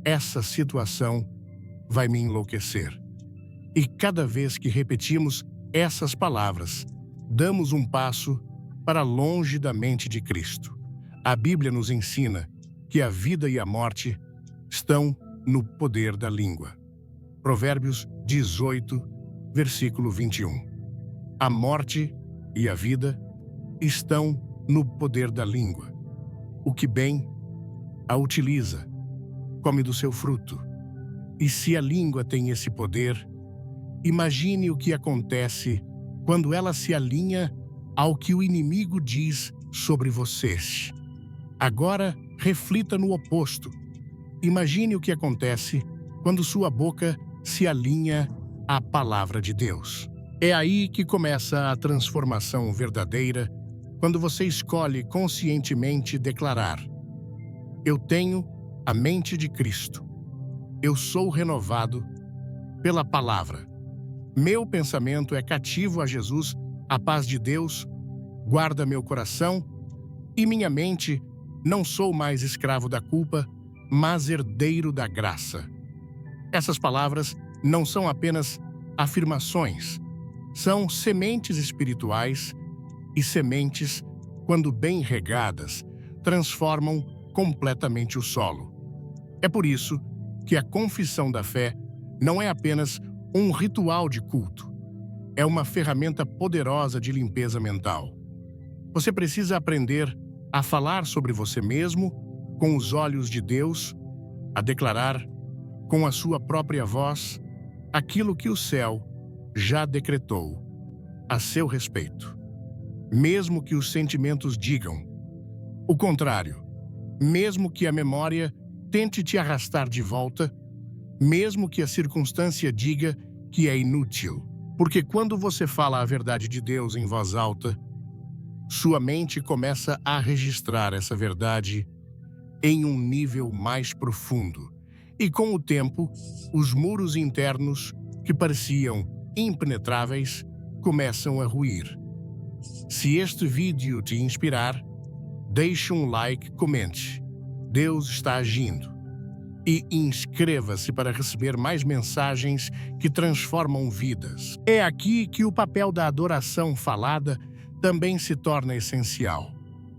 Essa situação vai me enlouquecer. E cada vez que repetimos essas palavras, damos um passo para longe da mente de Cristo. A Bíblia nos ensina que a vida e a morte estão no poder da língua. Provérbios 18, versículo 21. A morte e a vida estão no poder da língua. O que bem a utiliza, come do seu fruto. E se a língua tem esse poder, imagine o que acontece quando ela se alinha ao que o inimigo diz sobre vocês. Agora, reflita no oposto. Imagine o que acontece quando sua boca se alinha à palavra de Deus. É aí que começa a transformação verdadeira, quando você escolhe conscientemente declarar: eu tenho a mente de Cristo. Eu sou renovado pela palavra. Meu pensamento é cativo a Jesus, a paz de Deus guarda meu coração e minha mente. Não sou mais escravo da culpa, mas herdeiro da graça. Essas palavras não são apenas afirmações, são sementes espirituais e sementes, quando bem regadas, transformam completamente o solo. É por isso que a confissão da fé não é apenas um ritual de culto, é uma ferramenta poderosa de limpeza mental. Você precisa aprender a falar sobre você mesmo com os olhos de Deus, a declarar com a sua própria voz aquilo que o céu já decretou a seu respeito. Mesmo que os sentimentos digam o contrário, mesmo que a memória tente te arrastar de volta, mesmo que a circunstância diga que é inútil. Porque quando você fala a verdade de Deus em voz alta, sua mente começa a registrar essa verdade em um nível mais profundo. E com o tempo, os muros internos, que pareciam impenetráveis, começam a ruir. Se este vídeo te inspirar, deixe um like, comente. Deus está agindo. E inscreva-se para receber mais mensagens que transformam vidas. É aqui que o papel da adoração falada também se torna essencial.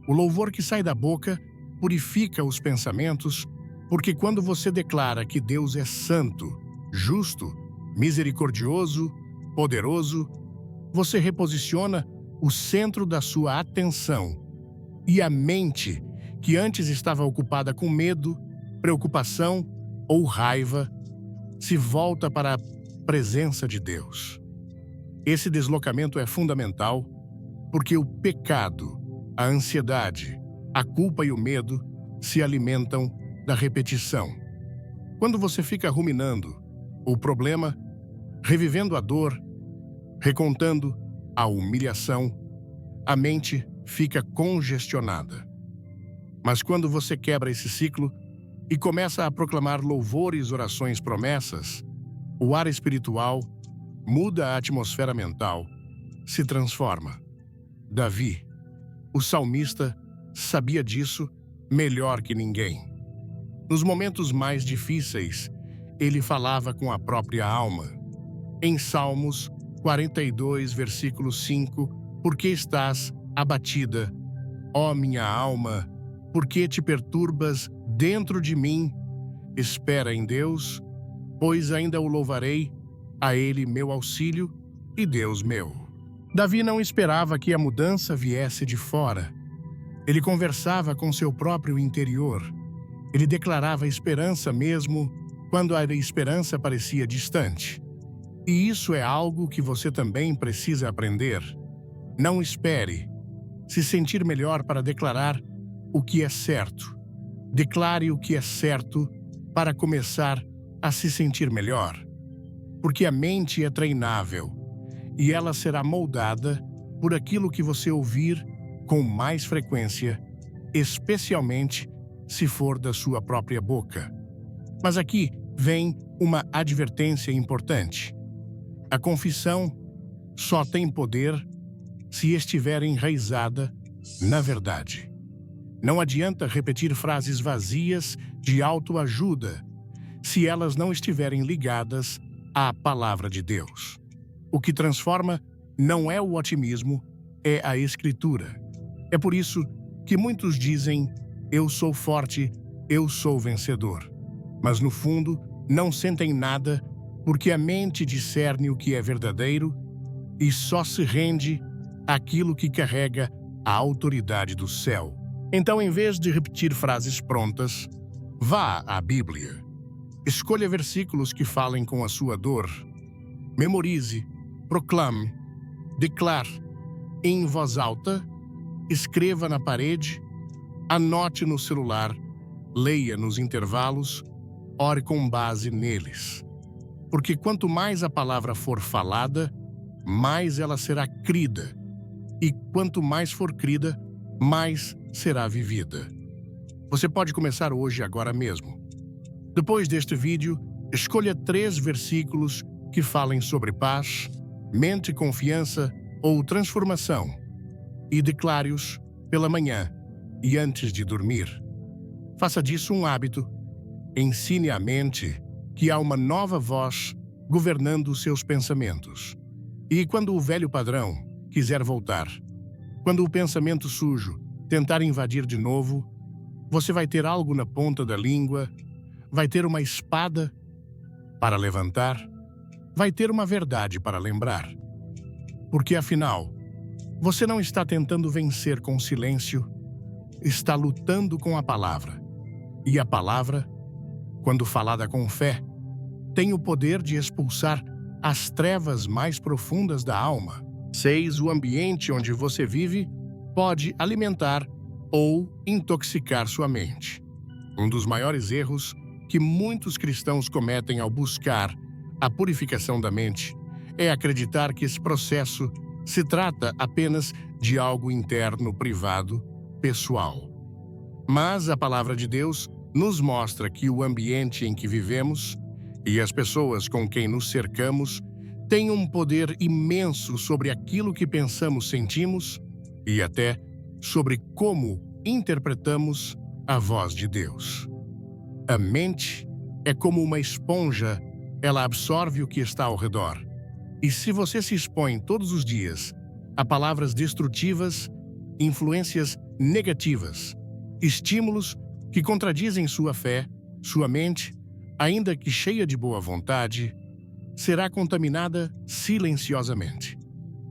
O louvor que sai da boca purifica os pensamentos, porque quando você declara que Deus é santo, justo, misericordioso, poderoso, você reposiciona o centro da sua atenção e a mente, que antes estava ocupada com medo, preocupação ou raiva, se volta para a presença de Deus. Esse deslocamento é fundamental porque o pecado, a ansiedade, a culpa e o medo se alimentam da repetição. Quando você fica ruminando o problema, revivendo a dor, recontando a humilhação, a mente fica congestionada. Mas quando você quebra esse ciclo e começa a proclamar louvores, orações, promessas, o ar espiritual muda, a atmosfera mental se transforma. Davi, o salmista, sabia disso melhor que ninguém. Nos momentos mais difíceis, ele falava com a própria alma. Em Salmos 42, versículo 5, por que estás abatida, ó minha alma? Por que te perturbas dentro de mim? Espera em Deus, pois ainda o louvarei, a Ele meu auxílio e Deus meu. Davi não esperava que a mudança viesse de fora. Ele conversava com seu próprio interior. Ele declarava esperança mesmo quando a esperança parecia distante. E isso é algo que você também precisa aprender. Não espere se sentir melhor para declarar o que é certo. Declare o que é certo para começar a se sentir melhor. Porque a mente é treinável e ela será moldada por aquilo que você ouvir com mais frequência, especialmente se for da sua própria boca. Mas aqui vem uma advertência importante. A confissão só tem poder se estiver enraizada na verdade. Não adianta repetir frases vazias de autoajuda se elas não estiverem ligadas à palavra de Deus. O que transforma não é o otimismo, é a Escritura. É por isso que muitos dizem: eu sou forte, eu sou vencedor. Mas no fundo, não sentem nada, porque a mente discerne o que é verdadeiro e só se rende àquilo que carrega a autoridade do céu. Então, em vez de repetir frases prontas, vá à Bíblia. Escolha versículos que falem com a sua dor. Memorize, proclame, declare em voz alta, escreva na parede, anote no celular, leia nos intervalos, ore com base neles. Porque quanto mais a palavra for falada, mais ela será crida. e quanto mais for crida, mais será vivida. Você pode começar hoje, agora mesmo. Depois deste vídeo, escolha 3 versículos que falem sobre paz, mente, confiança ou transformação e declare-os pela manhã e antes de dormir. Faça disso um hábito. Ensine à mente que há uma nova voz governando os seus pensamentos. E quando o velho padrão quiser voltar, quando o pensamento sujo tentar invadir de novo, você vai ter algo na ponta da língua, vai ter uma espada para levantar, vai ter uma verdade para lembrar. Porque afinal, você não está tentando vencer com silêncio, está lutando com a palavra. E a palavra, quando falada com fé, tem o poder de expulsar as trevas mais profundas da alma. 6. O ambiente onde você vive pode alimentar ou intoxicar sua mente. Um dos maiores erros que muitos cristãos cometem ao buscar a purificação da mente é acreditar que esse processo se trata apenas de algo interno, privado, pessoal. Mas a palavra de Deus nos mostra que o ambiente em que vivemos e as pessoas com quem nos cercamos têm um poder imenso sobre aquilo que pensamos, sentimos e até sobre como interpretamos a voz de Deus. A mente é como uma esponja, ela absorve o que está ao redor. E se você se expõe todos os dias a palavras destrutivas, influências negativas, estímulos que contradizem sua fé, sua mente, ainda que cheia de boa vontade, será contaminada silenciosamente.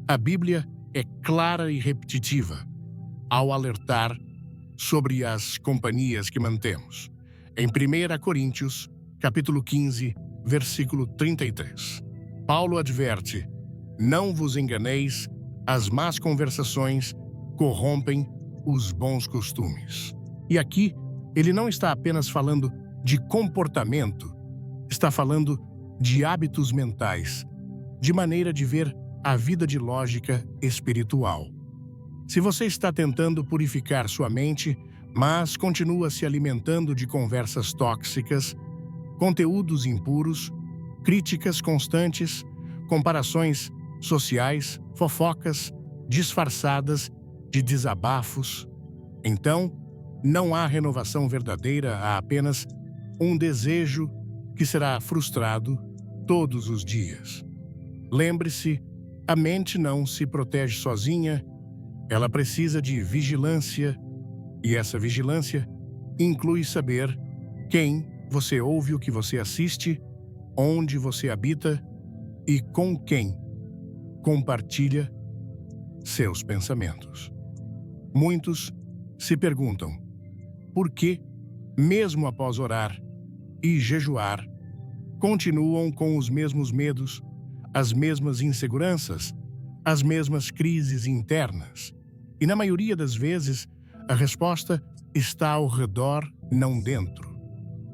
A Bíblia é clara e repetitiva ao alertar sobre as companhias que mantemos. Em 1 Coríntios, capítulo 15, versículo 33. Paulo adverte: não vos enganeis, as más conversações corrompem os bons costumes. E aqui, ele não está apenas falando de comportamento, está falando de hábitos mentais, de maneira de ver a vida de lógica espiritual. Se você está tentando purificar sua mente, mas continua se alimentando de conversas tóxicas, conteúdos impuros, críticas constantes, comparações sociais, fofocas disfarçadas de desabafos, então não há renovação verdadeira, há apenas um desejo que será frustrado todos os dias. Lembre-se, a mente não se protege sozinha, ela precisa de vigilância, e essa vigilância inclui saber quem você ouve, o que você assiste, onde você habita e com quem compartilha seus pensamentos. Muitos se perguntam por que, mesmo após orar e jejuar, continuam com os mesmos medos, as mesmas inseguranças, as mesmas crises internas. E na maioria das vezes, a resposta está ao redor, não dentro.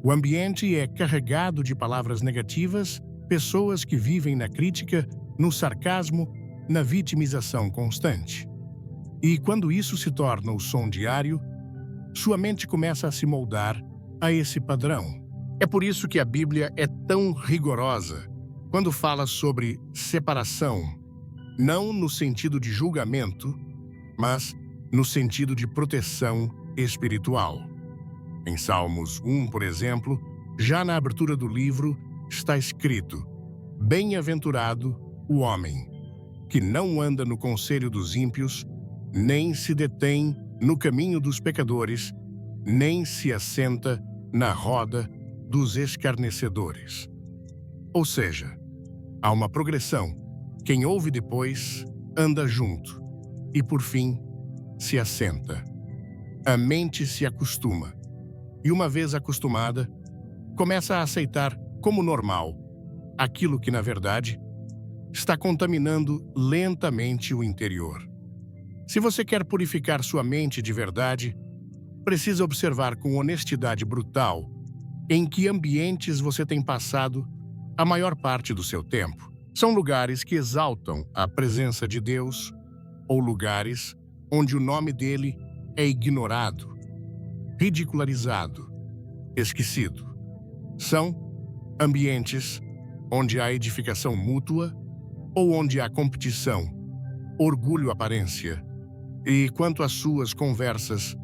O ambiente é carregado de palavras negativas, pessoas que vivem na crítica, no sarcasmo, na vitimização constante. E quando isso se torna o som diário, sua mente começa a se moldar a esse padrão. É por isso que a Bíblia é tão rigorosa quando fala sobre separação, não no sentido de julgamento, mas no sentido de proteção espiritual. Em Salmos 1, por exemplo, já na abertura do livro, está escrito: bem-aventurado o homem que não anda no conselho dos ímpios, nem se detém no caminho dos pecadores, nem se assenta na roda dos escarnecedores. Ou seja, há uma progressão. Quem ouve depois anda junto e, por fim, se assenta. A mente se acostuma e, uma vez acostumada, começa a aceitar como normal aquilo que, na verdade, está contaminando lentamente o interior. Se você quer purificar sua mente de verdade, precisa observar com honestidade brutal em que ambientes você tem passado a maior parte do seu tempo. São lugares que exaltam a presença de Deus ou lugares onde o nome dele é ignorado, ridicularizado, esquecido. São ambientes onde há edificação mútua ou onde há competição, orgulho, aparência. E quanto às suas conversas,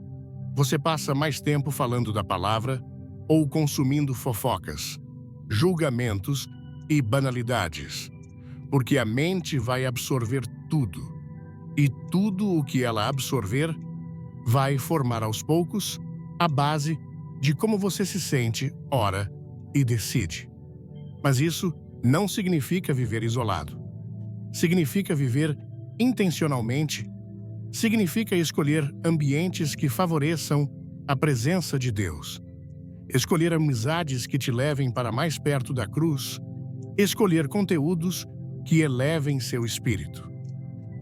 você passa mais tempo falando da palavra ou consumindo fofocas, julgamentos e banalidades, porque a mente vai absorver tudo, e tudo o que ela absorver vai formar aos poucos a base de como você se sente, ora e decide. Mas isso não significa viver isolado. Significa viver intencionalmente. Significa escolher ambientes que favoreçam a presença de Deus. Escolher amizades que te levem para mais perto da cruz. Escolher conteúdos que elevem seu espírito.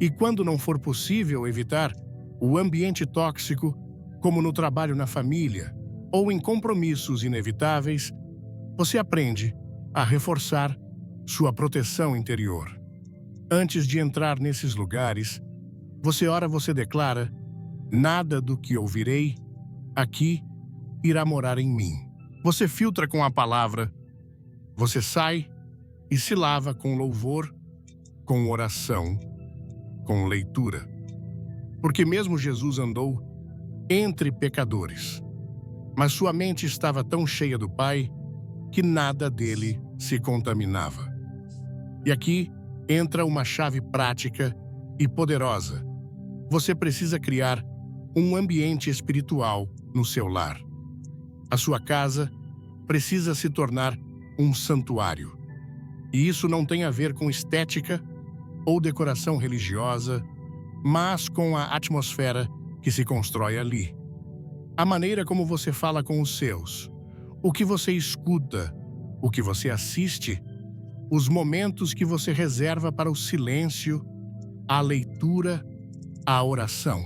E quando não for possível evitar o ambiente tóxico, como no trabalho, na família ou em compromissos inevitáveis, você aprende a reforçar sua proteção interior. Antes de entrar nesses lugares, você declara: nada do que ouvirei aqui irá morar em mim. Você filtra com a palavra, você sai e se lava com louvor, com oração, com leitura. Porque mesmo Jesus andou entre pecadores, mas sua mente estava tão cheia do Pai que nada dele se contaminava. E aqui entra uma chave prática e poderosa. Você precisa criar um ambiente espiritual no seu lar. A sua casa precisa se tornar um santuário. E isso não tem a ver com estética ou decoração religiosa, mas com a atmosfera que se constrói ali. A maneira como você fala com os seus, o que você escuta, o que você assiste, os momentos que você reserva para o silêncio, a leitura, a oração.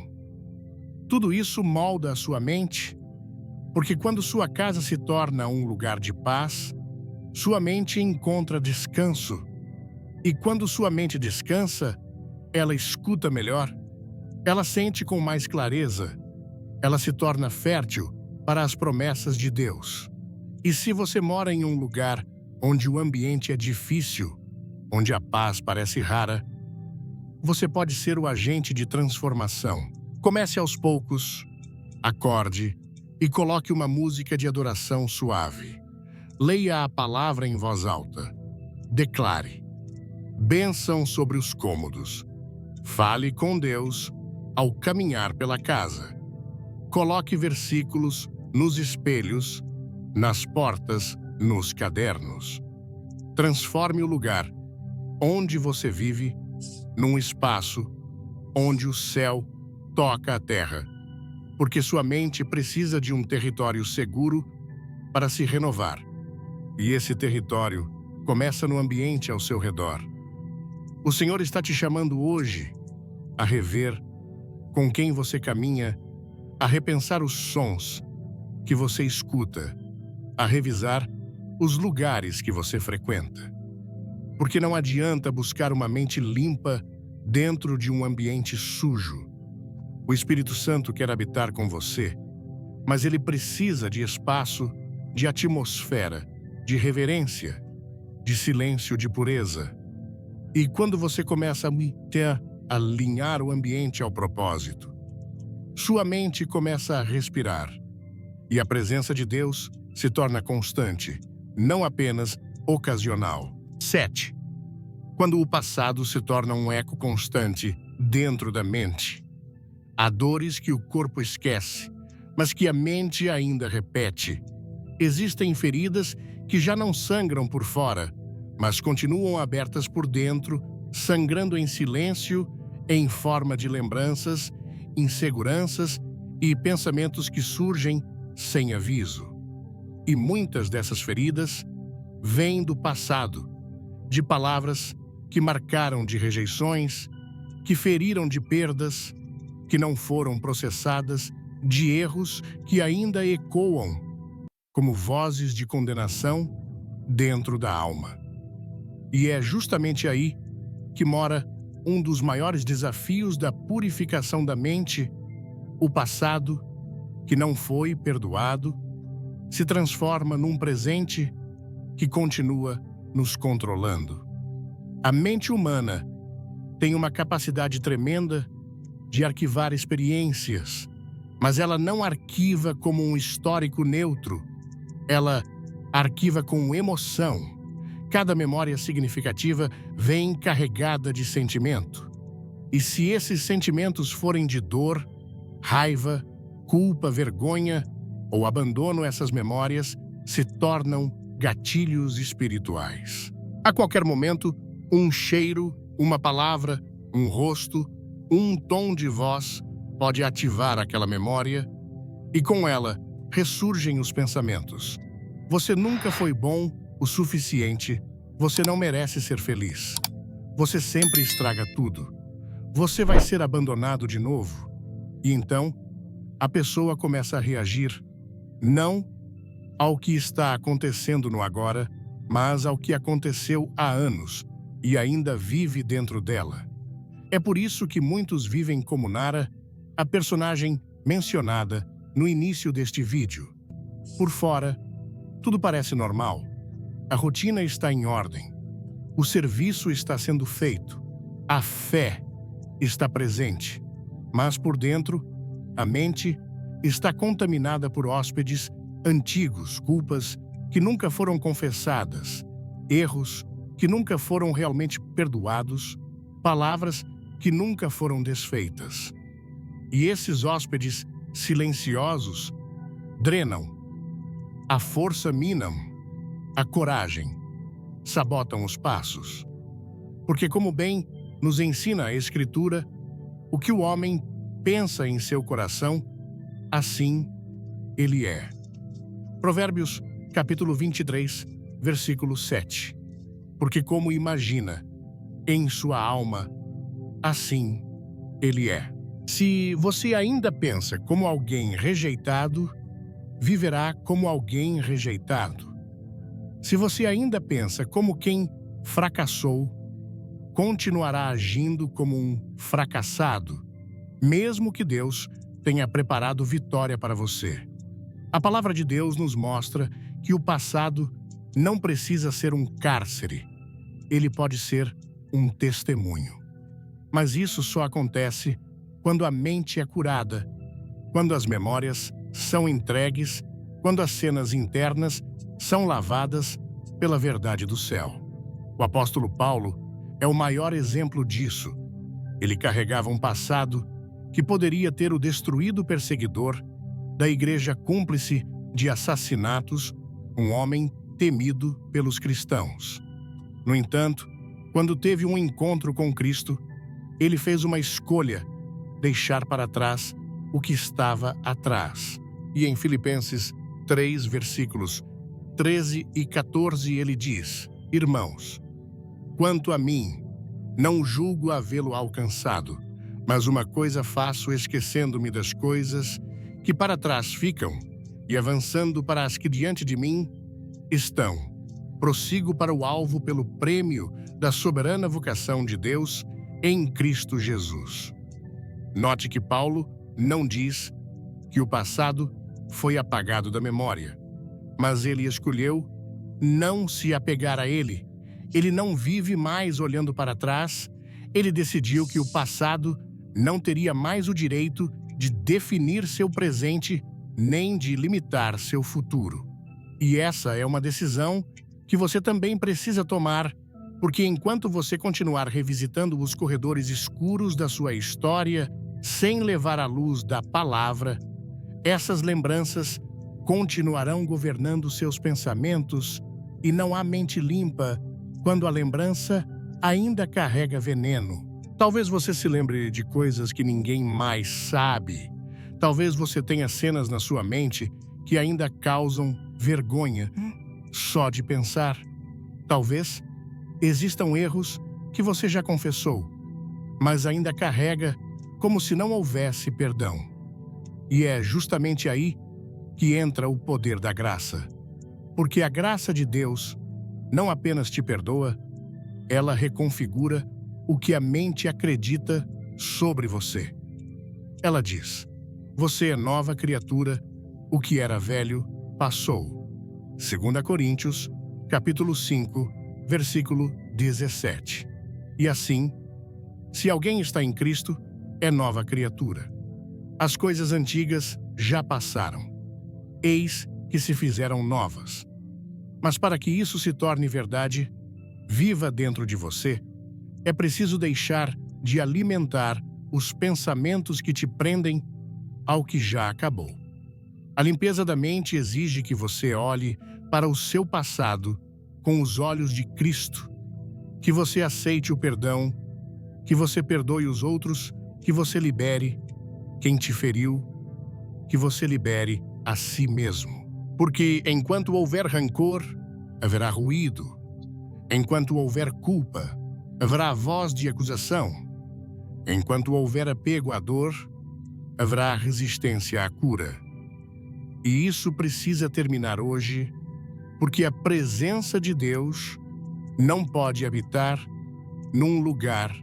Tudo isso molda a sua mente, porque quando sua casa se torna um lugar de paz, sua mente encontra descanso. E quando sua mente descansa, ela escuta melhor, ela sente com mais clareza, ela se torna fértil para as promessas de Deus. E se você mora em um lugar onde o ambiente é difícil, onde a paz parece rara, você pode ser o agente de transformação. Comece aos poucos, acorde e coloque uma música de adoração suave. Leia a palavra em voz alta. Declare. Bênção sobre os cômodos. Fale com Deus ao caminhar pela casa. Coloque versículos nos espelhos, nas portas, nos cadernos. Transforme o lugar onde você vive num espaço onde o céu toca a terra, porque sua mente precisa de um território seguro para se renovar. E esse território começa no ambiente ao seu redor. O Senhor está te chamando hoje a rever com quem você caminha, a repensar os sons que você escuta, a revisar os lugares que você frequenta. Porque não adianta buscar uma mente limpa dentro de um ambiente sujo. O Espírito Santo quer habitar com você, mas ele precisa de espaço, de atmosfera, de reverência, de silêncio, de pureza. E quando você começa a alinhar o ambiente ao propósito, sua mente começa a respirar. E a presença de Deus se torna constante, não apenas ocasional. 7. Quando o passado se torna um eco constante dentro da mente. Há dores que o corpo esquece, mas que a mente ainda repete. Existem feridas que já não sangram por fora, mas continuam abertas por dentro, sangrando em silêncio, em forma de lembranças, inseguranças e pensamentos que surgem sem aviso. E muitas dessas feridas vêm do passado, de palavras que marcaram de rejeições, que feriram de perdas, que não foram processadas, de erros que ainda ecoam como vozes de condenação dentro da alma. E é justamente aí que mora um dos maiores desafios da purificação da mente, o passado, que não foi perdoado, se transforma num presente que continua nos controlando. A mente humana tem uma capacidade tremenda de arquivar experiências, mas ela não arquiva como um histórico neutro. Ela arquiva com emoção. Cada memória significativa vem carregada de sentimento. E se esses sentimentos forem de dor, raiva, culpa, vergonha ou abandono, essas memórias se tornam gatilhos espirituais. A qualquer momento, um cheiro, uma palavra, um rosto, um tom de voz pode ativar aquela memória e com ela ressurgem os pensamentos. Você nunca foi bom o suficiente, você não merece ser feliz. Você sempre estraga tudo. Você vai ser abandonado de novo. E então, a pessoa começa a reagir não ao que está acontecendo no agora, mas ao que aconteceu há anos e ainda vive dentro dela. É por isso que muitos vivem como Nara, a personagem mencionada no início deste vídeo. Por fora, tudo parece normal. A rotina está em ordem. O serviço está sendo feito. A fé está presente. Mas por dentro, a mente está contaminada por hóspedes antigos, culpas que nunca foram confessadas, erros que nunca foram realmente perdoados, palavras que nunca foram desfeitas. E esses hóspedes silenciosos drenam, a força minam, a coragem, sabotam os passos. Porque, como bem nos ensina a Escritura, o que o homem pensa em seu coração, assim ele é. Provérbios, capítulo 23, versículo 7. Porque como imagina em sua alma, assim ele é. Se você ainda pensa como alguém rejeitado, viverá como alguém rejeitado. Se você ainda pensa como quem fracassou, continuará agindo como um fracassado, mesmo que Deus tenha preparado vitória para você. A palavra de Deus nos mostra que o passado não precisa ser um cárcere. Ele pode ser um testemunho. Mas isso só acontece quando a mente é curada, quando as memórias são entregues, quando as cenas internas são lavadas pela verdade do céu. O apóstolo Paulo é o maior exemplo disso. Ele carregava um passado que poderia ter o destruído perseguidor da igreja cúmplice de assassinatos, um homem temido pelos cristãos. No entanto, quando teve um encontro com Cristo, ele fez uma escolha, deixar para trás o que estava atrás. E em Filipenses 3, versículos 13 e 14, ele diz: Irmãos, quanto a mim, não julgo havê-lo alcançado, mas uma coisa faço, esquecendo-me das coisas que para trás ficam e avançando para as que diante de mim estão. Prossigo para o alvo pelo prêmio da soberana vocação de Deus em Cristo Jesus. Note que Paulo não diz que o passado foi apagado da memória, mas ele escolheu não se apegar a ele. Ele não vive mais olhando para trás. Ele decidiu que o passado não teria mais o direito de definir seu presente nem de limitar seu futuro. E essa é uma decisão que você também precisa tomar, porque enquanto você continuar revisitando os corredores escuros da sua história sem levar a luz da palavra, essas lembranças continuarão governando seus pensamentos e não há mente limpa quando a lembrança ainda carrega veneno. Talvez você se lembre de coisas que ninguém mais sabe. Talvez você tenha cenas na sua mente que ainda causam vergonha só de pensar. Talvez existam erros que você já confessou, mas ainda carrega como se não houvesse perdão. E é justamente aí que entra o poder da graça. Porque a graça de Deus não apenas te perdoa, ela reconfigura o que a mente acredita sobre você. Ela diz: você é nova criatura, o que era velho passou. 2 Coríntios, capítulo 5, versículo 17. E assim, se alguém está em Cristo, é nova criatura. As coisas antigas já passaram. Eis que se fizeram novas. Mas para que isso se torne verdade, viva dentro de você, é preciso deixar de alimentar os pensamentos que te prendem ao que já acabou. A limpeza da mente exige que você olhe para o seu passado com os olhos de Cristo, que você aceite o perdão, que você perdoe os outros, que você libere quem te feriu, que você libere a si mesmo. Porque enquanto houver rancor, haverá ruído. Enquanto houver culpa, haverá voz de acusação. Enquanto houver apego à dor, haverá resistência à cura. E isso precisa terminar hoje, porque a presença de Deus não pode habitar num lugar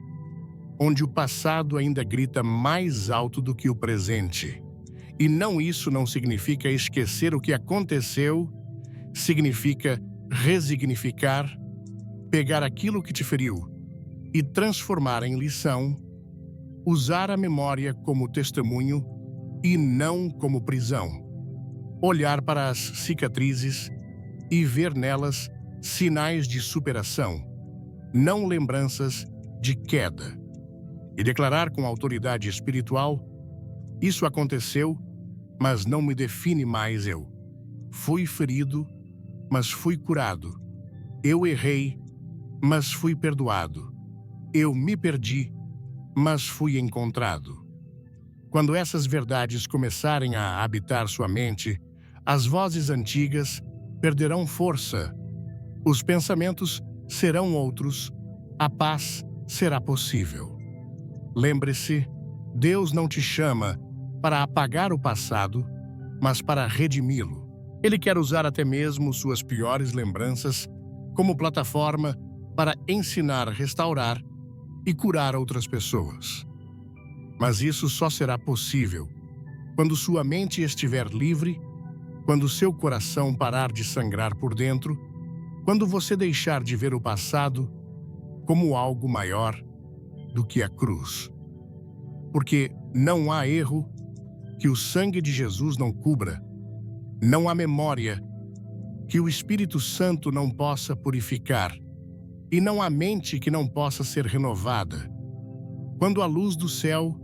onde o passado ainda grita mais alto do que o presente. E isso não significa esquecer o que aconteceu, significa resignificar, pegar aquilo que te feriu e transformar em lição, usar a memória como testemunho e não como prisão. Olhar para as cicatrizes e ver nelas sinais de superação, não lembranças de queda. E declarar com autoridade espiritual: isso aconteceu, mas não me define mais eu. Fui ferido, mas fui curado. Eu errei, mas fui perdoado. Eu me perdi, mas fui encontrado. Quando essas verdades começarem a habitar sua mente, as vozes antigas perderão força, os pensamentos serão outros, a paz será possível. Lembre-se, Deus não te chama para apagar o passado, mas para redimi-lo. Ele quer usar até mesmo suas piores lembranças como plataforma para ensinar, restaurar e curar outras pessoas. Mas isso só será possível quando sua mente estiver livre, quando seu coração parar de sangrar por dentro, quando você deixar de ver o passado como algo maior do que a cruz. Porque não há erro que o sangue de Jesus não cubra, não há memória que o Espírito Santo não possa purificar, e não há mente que não possa ser renovada, quando a luz do céu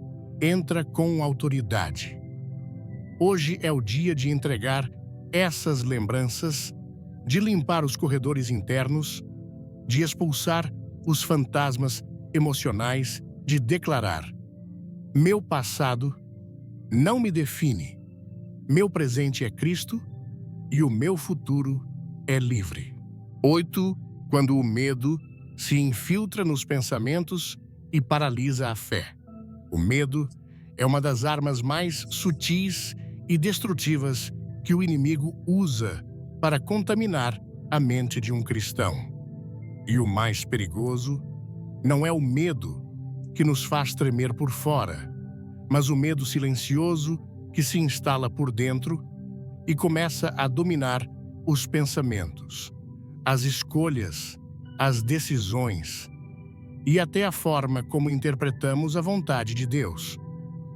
entra com autoridade. Hoje é o dia de entregar essas lembranças, de limpar os corredores internos, de expulsar os fantasmas emocionais, de declarar: meu passado não me define, meu presente é Cristo e o meu futuro é livre. 8. Quando o medo se infiltra nos pensamentos e paralisa a fé. O medo é uma das armas mais sutis e destrutivas que o inimigo usa para contaminar a mente de um cristão. E o mais perigoso não é o medo que nos faz tremer por fora, mas o medo silencioso que se instala por dentro e começa a dominar os pensamentos, as escolhas, as decisões e até a forma como interpretamos a vontade de Deus.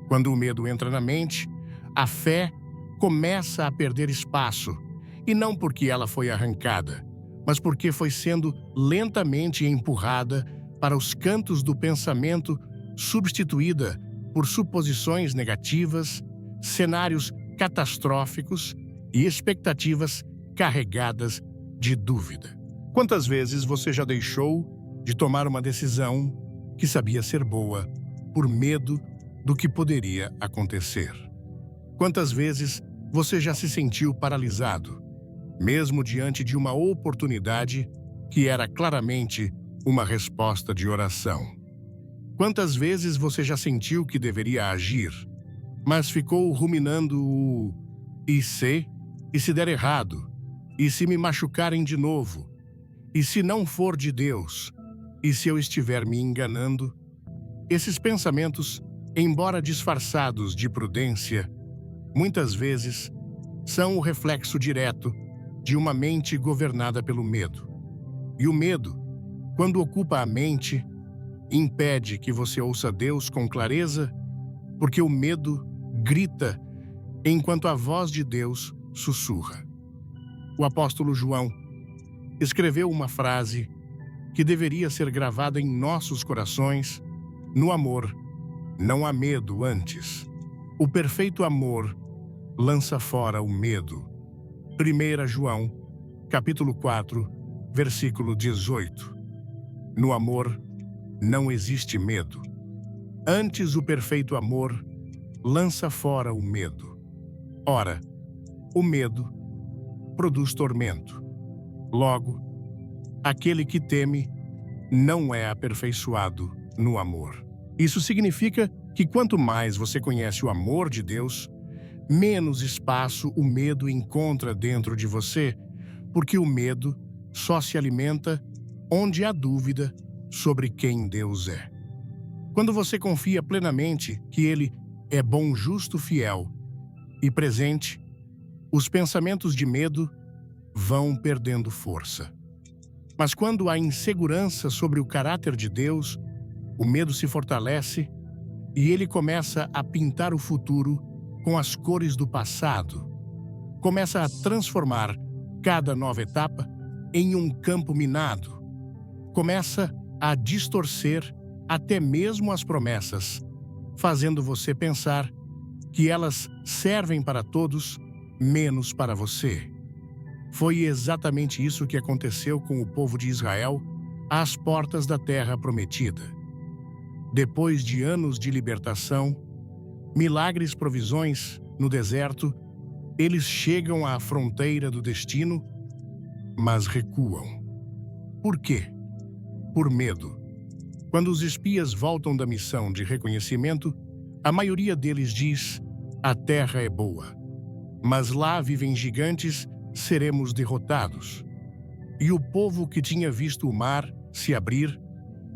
Quando o medo entra na mente, a fé começa a perder espaço, e não porque ela foi arrancada, mas porque foi sendo lentamente empurrada para os cantos do pensamento, substituída por suposições negativas, cenários catastróficos e expectativas carregadas de dúvida. Quantas vezes você já deixou de tomar uma decisão que sabia ser boa por medo do que poderia acontecer? Quantas vezes você já se sentiu paralisado, mesmo diante de uma oportunidade que era claramente uma resposta de oração? Quantas vezes você já sentiu que deveria agir, mas ficou ruminando o "e se der errado? E se me machucarem de novo? E se não for de Deus? E se eu estiver me enganando, esses pensamentos, embora disfarçados de prudência, muitas vezes são o reflexo direto de uma mente governada pelo medo. E o medo, quando ocupa a mente, impede que você ouça Deus com clareza, porque o medo grita enquanto a voz de Deus sussurra. O apóstolo João escreveu uma frase que deveria ser gravada em nossos corações: no amor, não há medo antes. O perfeito amor lança fora o medo. 1 João, capítulo 4, versículo 18. No amor, não existe medo. Antes, o perfeito amor lança fora o medo. Ora, o medo produz tormento. Logo, aquele que teme não é aperfeiçoado no amor. Isso significa que quanto mais você conhece o amor de Deus, menos espaço o medo encontra dentro de você, porque o medo só se alimenta onde há dúvida sobre quem Deus é. Quando você confia plenamente que Ele é bom, justo, fiel e presente, os pensamentos de medo vão perdendo força. Mas quando há insegurança sobre o caráter de Deus, o medo se fortalece e ele começa a pintar o futuro com as cores do passado. Começa a transformar cada nova etapa em um campo minado. Começa a distorcer até mesmo as promessas, fazendo você pensar que elas servem para todos, menos para você. Foi exatamente isso que aconteceu com o povo de Israel às portas da Terra Prometida. Depois de anos de libertação, milagres, provisões no deserto, eles chegam à fronteira do destino, mas recuam. Por quê? Por medo. Quando os espias voltam da missão de reconhecimento, a maioria deles diz: a terra é boa, mas lá vivem gigantes, seremos derrotados. E o povo que tinha visto o mar se abrir,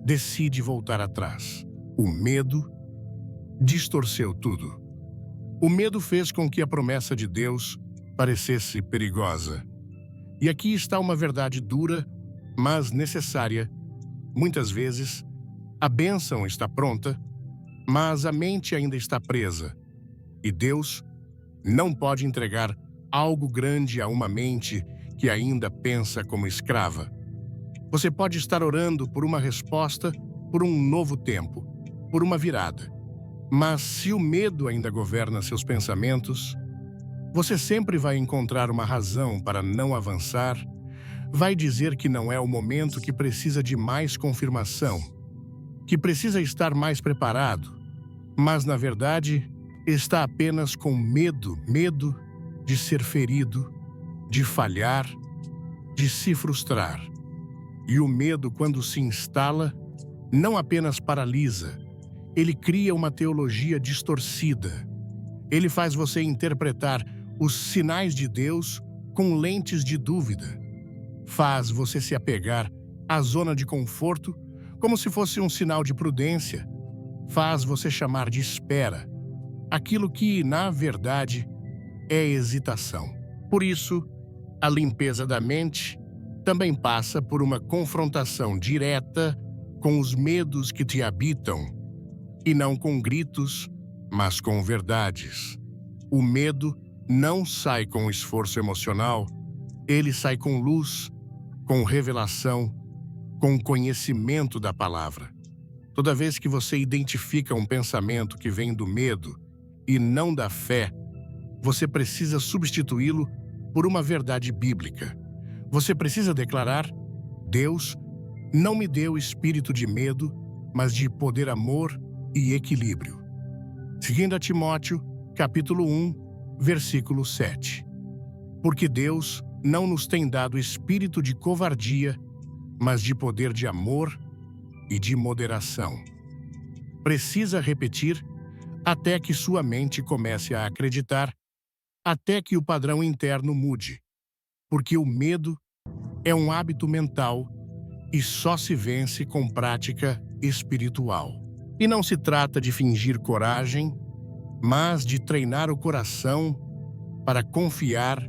decide voltar atrás. O medo distorceu tudo. O medo fez com que a promessa de Deus parecesse perigosa. E aqui está uma verdade dura, mas necessária. Muitas vezes, a bênção está pronta, mas a mente ainda está presa. E Deus não pode entregar algo grande a uma mente que ainda pensa como escrava. Você pode estar orando por uma resposta, por um novo tempo, por uma virada. Mas se o medo ainda governa seus pensamentos, você sempre vai encontrar uma razão para não avançar, vai dizer que não é o momento, que precisa de mais confirmação, que precisa estar mais preparado, mas na verdade está apenas com medo de ser ferido, de falhar, de se frustrar. E o medo, quando se instala, não apenas paralisa, ele cria uma teologia distorcida. Ele faz você interpretar os sinais de Deus com lentes de dúvida. Faz você se apegar à zona de conforto como se fosse um sinal de prudência. Faz você chamar de espera aquilo que, na verdade, é hesitação. Por isso, a limpeza da mente também passa por uma confrontação direta com os medos que te habitam, e não com gritos, mas com verdades. O medo não sai com esforço emocional, ele sai com luz, com revelação, com conhecimento da palavra. Toda vez que você identifica um pensamento que vem do medo e não da fé, você precisa substituí-lo por uma verdade bíblica. Você precisa declarar: Deus não me deu espírito de medo, mas de poder, amor e equilíbrio. 2 Timóteo, capítulo 1, versículo 7. Porque Deus não nos tem dado espírito de covardia, mas de poder, de amor e de moderação. Precisa repetir até que sua mente comece a acreditar, até que o padrão interno mude. Porque o medo é um hábito mental e só se vence com prática espiritual. E não se trata de fingir coragem, mas de treinar o coração para confiar,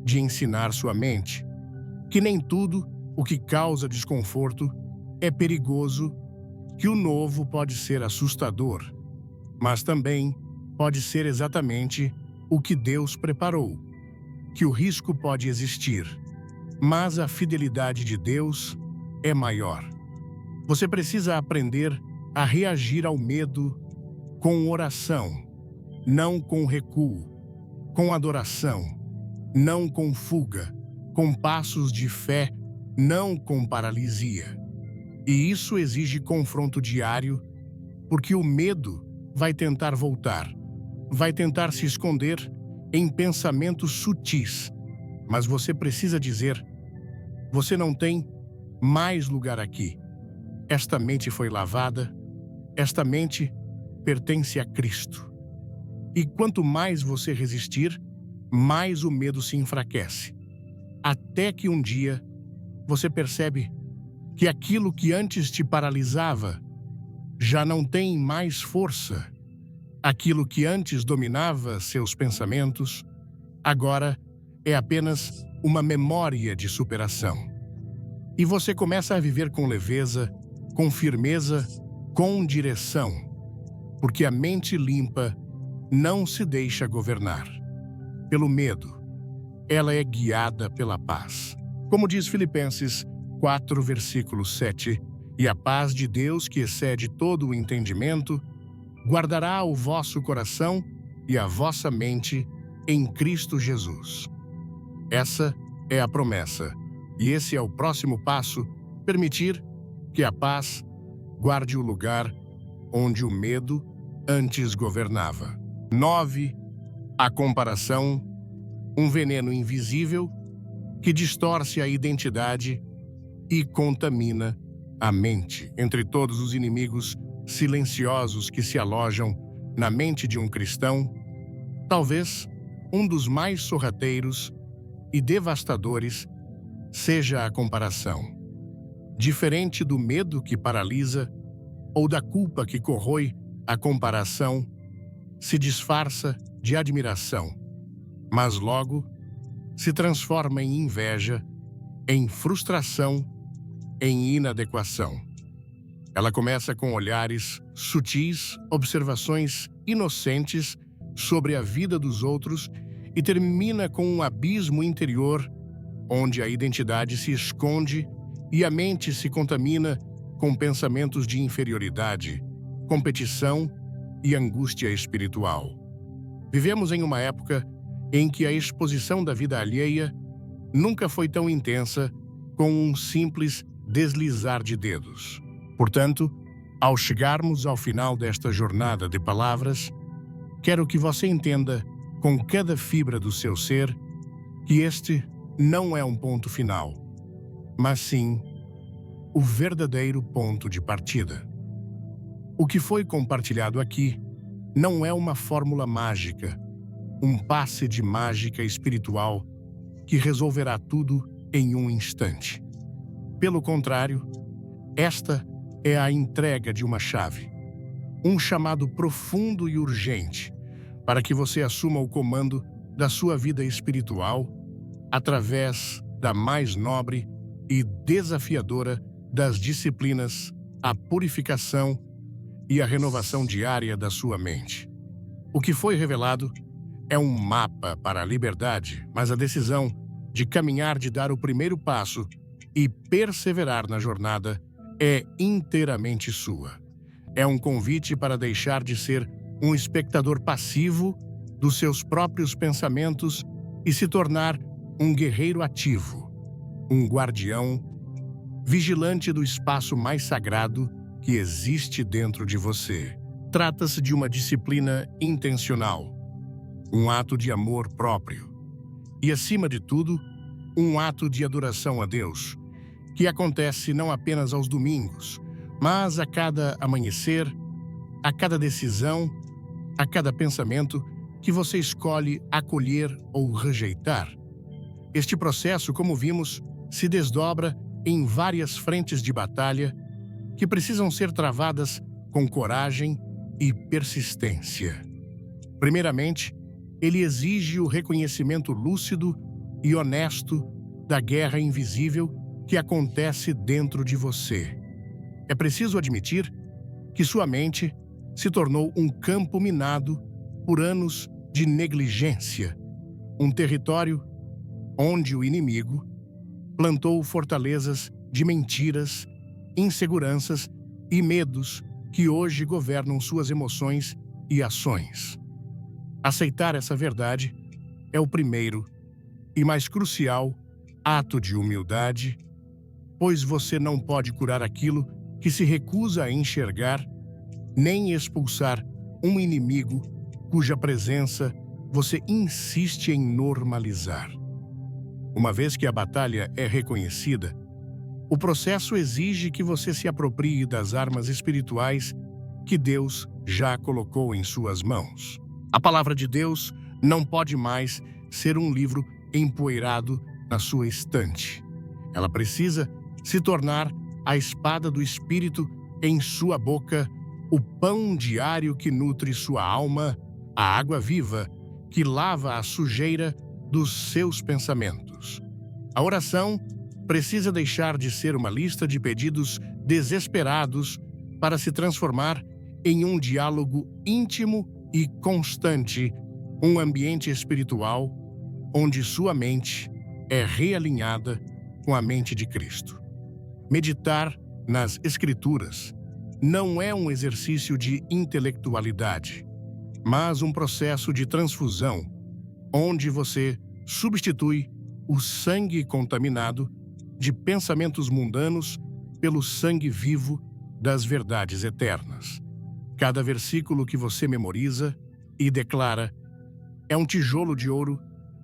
de ensinar sua mente que nem tudo o que causa desconforto é perigoso, que o novo pode ser assustador, mas também pode ser exatamente o que Deus preparou, que o risco pode existir, mas a fidelidade de Deus é maior. Você precisa aprender a reagir ao medo com oração, não com recuo, com adoração, não com fuga, com passos de fé, não com paralisia. E isso exige confronto diário, porque o medo vai tentar voltar, vai tentar se esconder em pensamentos sutis, mas você precisa dizer: você não tem mais lugar aqui. Esta mente foi lavada, esta mente pertence a Cristo. E quanto mais você resistir, mais o medo se enfraquece. Até que um dia você percebe que aquilo que antes te paralisava já não tem mais força. Aquilo que antes dominava seus pensamentos, agora é apenas uma memória de superação. E você começa a viver com leveza, com firmeza, com direção, porque a mente limpa não se deixa governar pelo medo. Ela é guiada pela paz. Como diz Filipenses 4, versículo 7, e a paz de Deus, que excede todo o entendimento, guardará o vosso coração e a vossa mente em Cristo Jesus. Essa é a promessa, e esse é o próximo passo: permitir que a paz guarde o lugar onde o medo antes governava. 9. A comparação, um veneno invisível que distorce a identidade e contamina a mente. Entre todos os inimigos silenciosos que se alojam na mente de um cristão, talvez um dos mais sorrateiros e devastadores seja a comparação. Diferente do medo que paralisa ou da culpa que corrói, a comparação se disfarça de admiração, mas logo se transforma em inveja, em frustração, em inadequação. Ela começa com olhares sutis, observações inocentes sobre a vida dos outros e termina com um abismo interior onde a identidade se esconde e a mente se contamina com pensamentos de inferioridade, competição e angústia espiritual. Vivemos em uma época em que a exposição da vida alheia nunca foi tão intensa com um simples deslizar de dedos. Portanto, ao chegarmos ao final desta jornada de palavras, quero que você entenda com cada fibra do seu ser que este não é um ponto final, mas sim o verdadeiro ponto de partida. O que foi compartilhado aqui não é uma fórmula mágica, um passe de mágica espiritual que resolverá tudo em um instante. Pelo contrário, esta é a entrega de uma chave, um chamado profundo e urgente para que você assuma o comando da sua vida espiritual através da mais nobre e desafiadora das disciplinas, a purificação e a renovação diária da sua mente. O que foi revelado é um mapa para a liberdade, mas a decisão de caminhar, de dar o primeiro passo e perseverar na jornada é inteiramente sua. É um convite para deixar de ser um espectador passivo dos seus próprios pensamentos e se tornar um guerreiro ativo, um guardião vigilante do espaço mais sagrado que existe dentro de você. Trata-se de uma disciplina intencional, um ato de amor próprio e, acima de tudo, um ato de adoração a Deus, que acontece não apenas aos domingos, mas a cada amanhecer, a cada decisão, a cada pensamento que você escolhe acolher ou rejeitar. Este processo, como vimos, se desdobra em várias frentes de batalha que precisam ser travadas com coragem e persistência. Primeiramente, ele exige o reconhecimento lúcido e honesto da guerra invisível que acontece dentro de você. É preciso admitir que sua mente se tornou um campo minado por anos de negligência, um território onde o inimigo plantou fortalezas de mentiras, inseguranças e medos que hoje governam suas emoções e ações. Aceitar essa verdade é o primeiro e mais crucial ato de humildade, pois você não pode curar aquilo que se recusa a enxergar, nem expulsar um inimigo cuja presença você insiste em normalizar. Uma vez que a batalha é reconhecida, o processo exige que você se aproprie das armas espirituais que Deus já colocou em suas mãos. A palavra de Deus não pode mais ser um livro empoeirado na sua estante. Ela precisa se tornar a espada do Espírito em sua boca, o pão diário que nutre sua alma, a água viva que lava a sujeira dos seus pensamentos. A oração precisa deixar de ser uma lista de pedidos desesperados para se transformar em um diálogo íntimo e constante, um ambiente espiritual onde sua mente é realinhada com a mente de Cristo. Meditar nas Escrituras não é um exercício de intelectualidade, mas um processo de transfusão, onde você substitui o sangue contaminado de pensamentos mundanos pelo sangue vivo das verdades eternas. Cada versículo que você memoriza e declara é um tijolo de ouro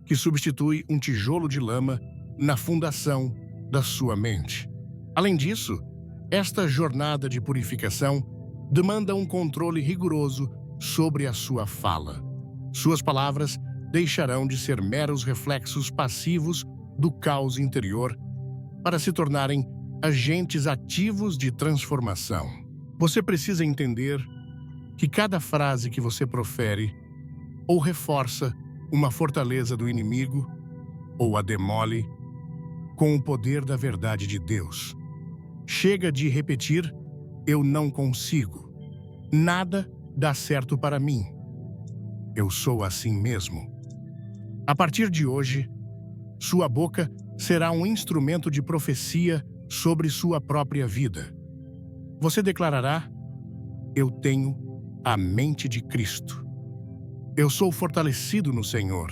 que substitui um tijolo de lama na fundação da sua mente. Além disso, esta jornada de purificação demanda um controle rigoroso sobre a sua fala. Suas palavras deixarão de ser meros reflexos passivos do caos interior para se tornarem agentes ativos de transformação. Você precisa entender que cada frase que você profere ou reforça uma fortaleza do inimigo ou a demole com o poder da verdade de Deus. Chega de repetir: eu não consigo. Nada dá certo para mim. Eu sou assim mesmo. A partir de hoje, sua boca será um instrumento de profecia sobre sua própria vida. Você declarará: eu tenho a mente de Cristo. Eu sou fortalecido no Senhor.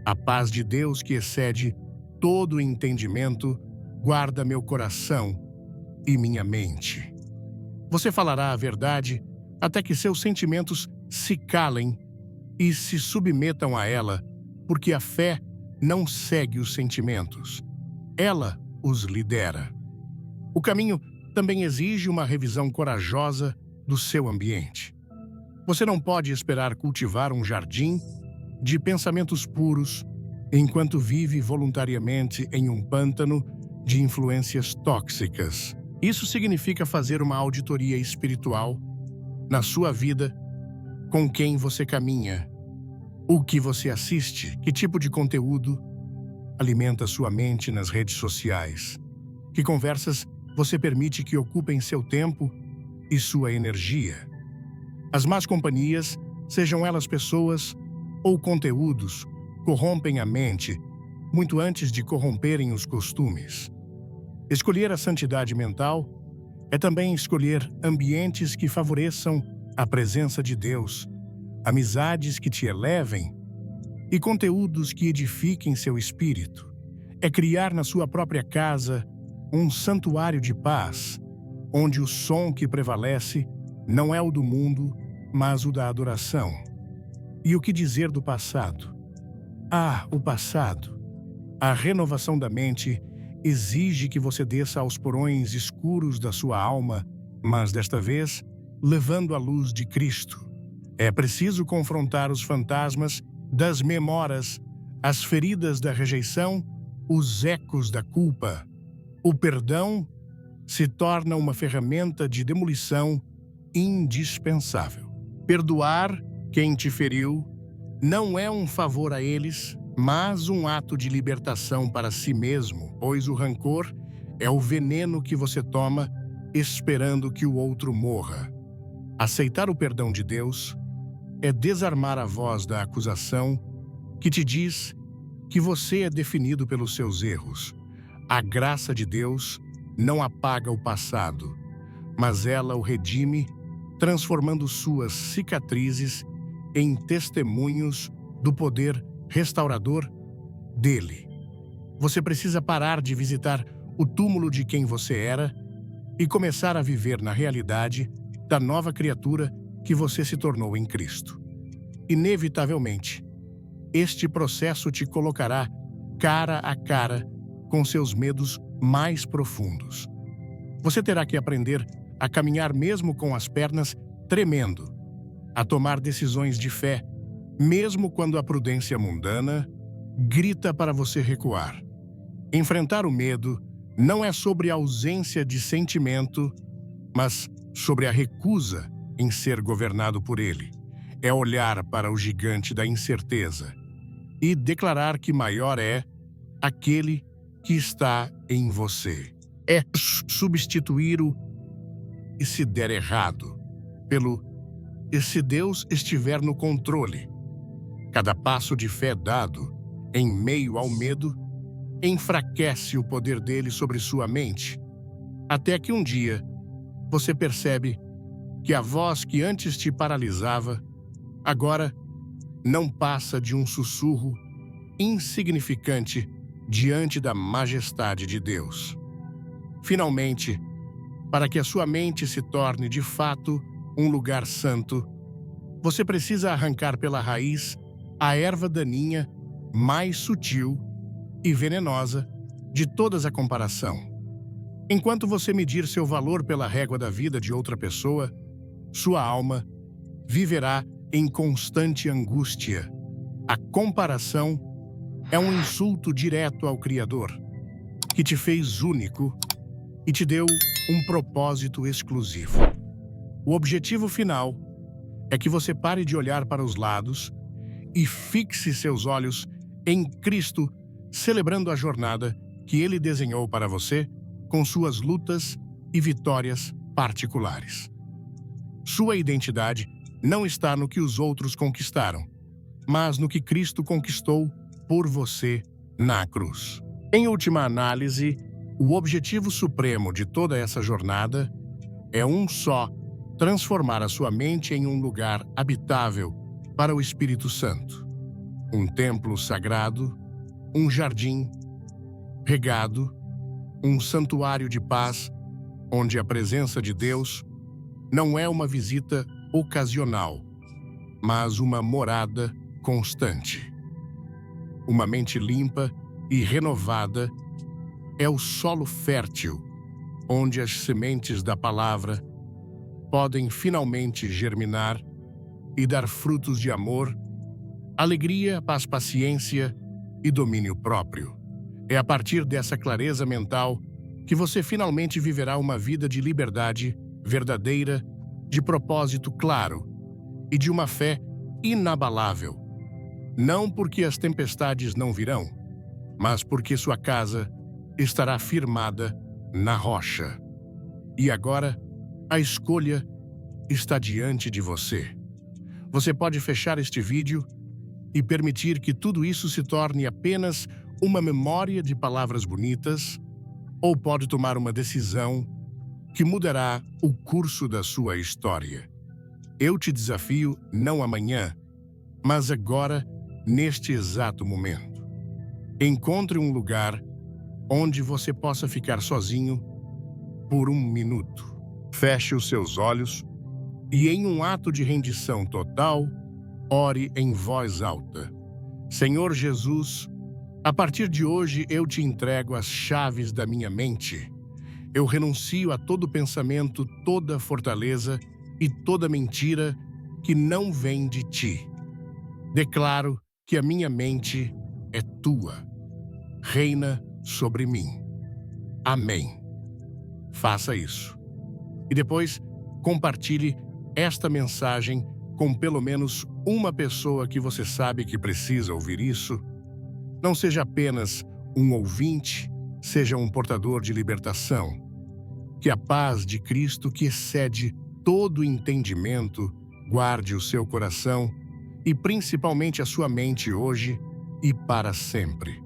A paz de Deus, que excede todo entendimento, guarda meu coração e minha mente. Você falará a verdade até que seus sentimentos se calem e se submetam a ela, porque a fé não segue os sentimentos. Ela os lidera. O caminho também exige uma revisão corajosa do seu ambiente. Você não pode esperar cultivar um jardim de pensamentos puros enquanto vive voluntariamente em um pântano de influências tóxicas. Isso significa fazer uma auditoria espiritual na sua vida, com quem você caminha, o que você assiste, que tipo de conteúdo alimenta sua mente nas redes sociais, que conversas você permite que ocupem seu tempo e sua energia. As más companhias, sejam elas pessoas ou conteúdos, corrompem a mente muito antes de corromperem os costumes. Escolher a santidade mental é também escolher ambientes que favoreçam a presença de Deus, amizades que te elevem e conteúdos que edifiquem seu espírito. É criar na sua própria casa um santuário de paz, onde o som que prevalece não é o do mundo, mas o da adoração. E o que dizer do passado? O passado. A renovação da mente exige que você desça aos porões escuros da sua alma, mas desta vez, levando a luz de Cristo. É preciso confrontar os fantasmas das memórias, as feridas da rejeição, os ecos da culpa. O perdão se torna uma ferramenta de demolição indispensável. Perdoar quem te feriu não é um favor a eles, mas um ato de libertação para si mesmo, pois o rancor é o veneno que você toma esperando que o outro morra. Aceitar o perdão de Deus é desarmar a voz da acusação que te diz que você é definido pelos seus erros. A graça de Deus não apaga o passado, mas ela o redime, transformando suas cicatrizes em testemunhos do poder restaurador dele. Você precisa parar de visitar o túmulo de quem você era e começar a viver na realidade da nova criatura que você se tornou em Cristo. Inevitavelmente, este processo te colocará cara a cara com seus medos mais profundos. Você terá que aprender a caminhar mesmo com as pernas tremendo, a tomar decisões de fé, mesmo quando a prudência mundana grita para você recuar. Enfrentar o medo não é sobre a ausência de sentimento, mas sobre a recusa em ser governado por ele. É olhar para o gigante da incerteza e declarar que maior é aquele que está em você. É substituir o "e se der errado" pelo "e se Deus estiver no controle". Cada passo de fé dado em meio ao medo enfraquece o poder dele sobre sua mente, até que um dia você percebe que a voz que antes te paralisava agora não passa de um sussurro insignificante diante da majestade de Deus. Finalmente, para que a sua mente se torne de fato um lugar santo, você precisa arrancar pela raiz a erva daninha mais sutil e venenosa de todas a comparação. Enquanto você medir seu valor pela régua da vida de outra pessoa, sua alma viverá em constante angústia. A comparação é um insulto direto ao Criador, que te fez único e te deu um propósito exclusivo. O objetivo final é que você pare de olhar para os lados e fixe seus olhos em Cristo, celebrando a jornada que Ele desenhou para você com suas lutas e vitórias particulares. Sua identidade não está no que os outros conquistaram, mas no que Cristo conquistou por você na cruz. Em última análise, o objetivo supremo de toda essa jornada é um só: transformar a sua mente em um lugar habitável para o Espírito Santo. Um templo sagrado, um jardim regado, um santuário de paz, onde a presença de Deus não é uma visita ocasional, mas uma morada constante. Uma mente limpa e renovada é o solo fértil onde as sementes da palavra podem finalmente germinar e dar frutos de amor, alegria, paz, paciência e domínio próprio. É a partir dessa clareza mental que você finalmente viverá uma vida de liberdade verdadeira, de propósito claro e de uma fé inabalável. Não porque as tempestades não virão, mas porque sua casa estará firmada na rocha. E agora, a escolha está diante de você. Você pode fechar este vídeo e permitir que tudo isso se torne apenas uma memória de palavras bonitas, ou pode tomar uma decisão que mudará o curso da sua história. Eu te desafio não amanhã, mas agora, neste exato momento. Encontre um lugar onde você possa ficar sozinho por um minuto. Feche os seus olhos e, em um ato de rendição total, ore em voz alta. Senhor Jesus, a partir de hoje eu te entrego as chaves da minha mente. Eu renuncio a todo pensamento, toda fortaleza e toda mentira que não vem de ti. Declaro que a minha mente é tua. Reina sobre mim. Amém. Faça isso. E depois, compartilhe esta mensagem com pelo menos uma pessoa que você sabe que precisa ouvir isso. Não seja apenas um ouvinte, seja um portador de libertação. Que a paz de Cristo, que excede todo entendimento, guarde o seu coração e principalmente a sua mente hoje e para sempre.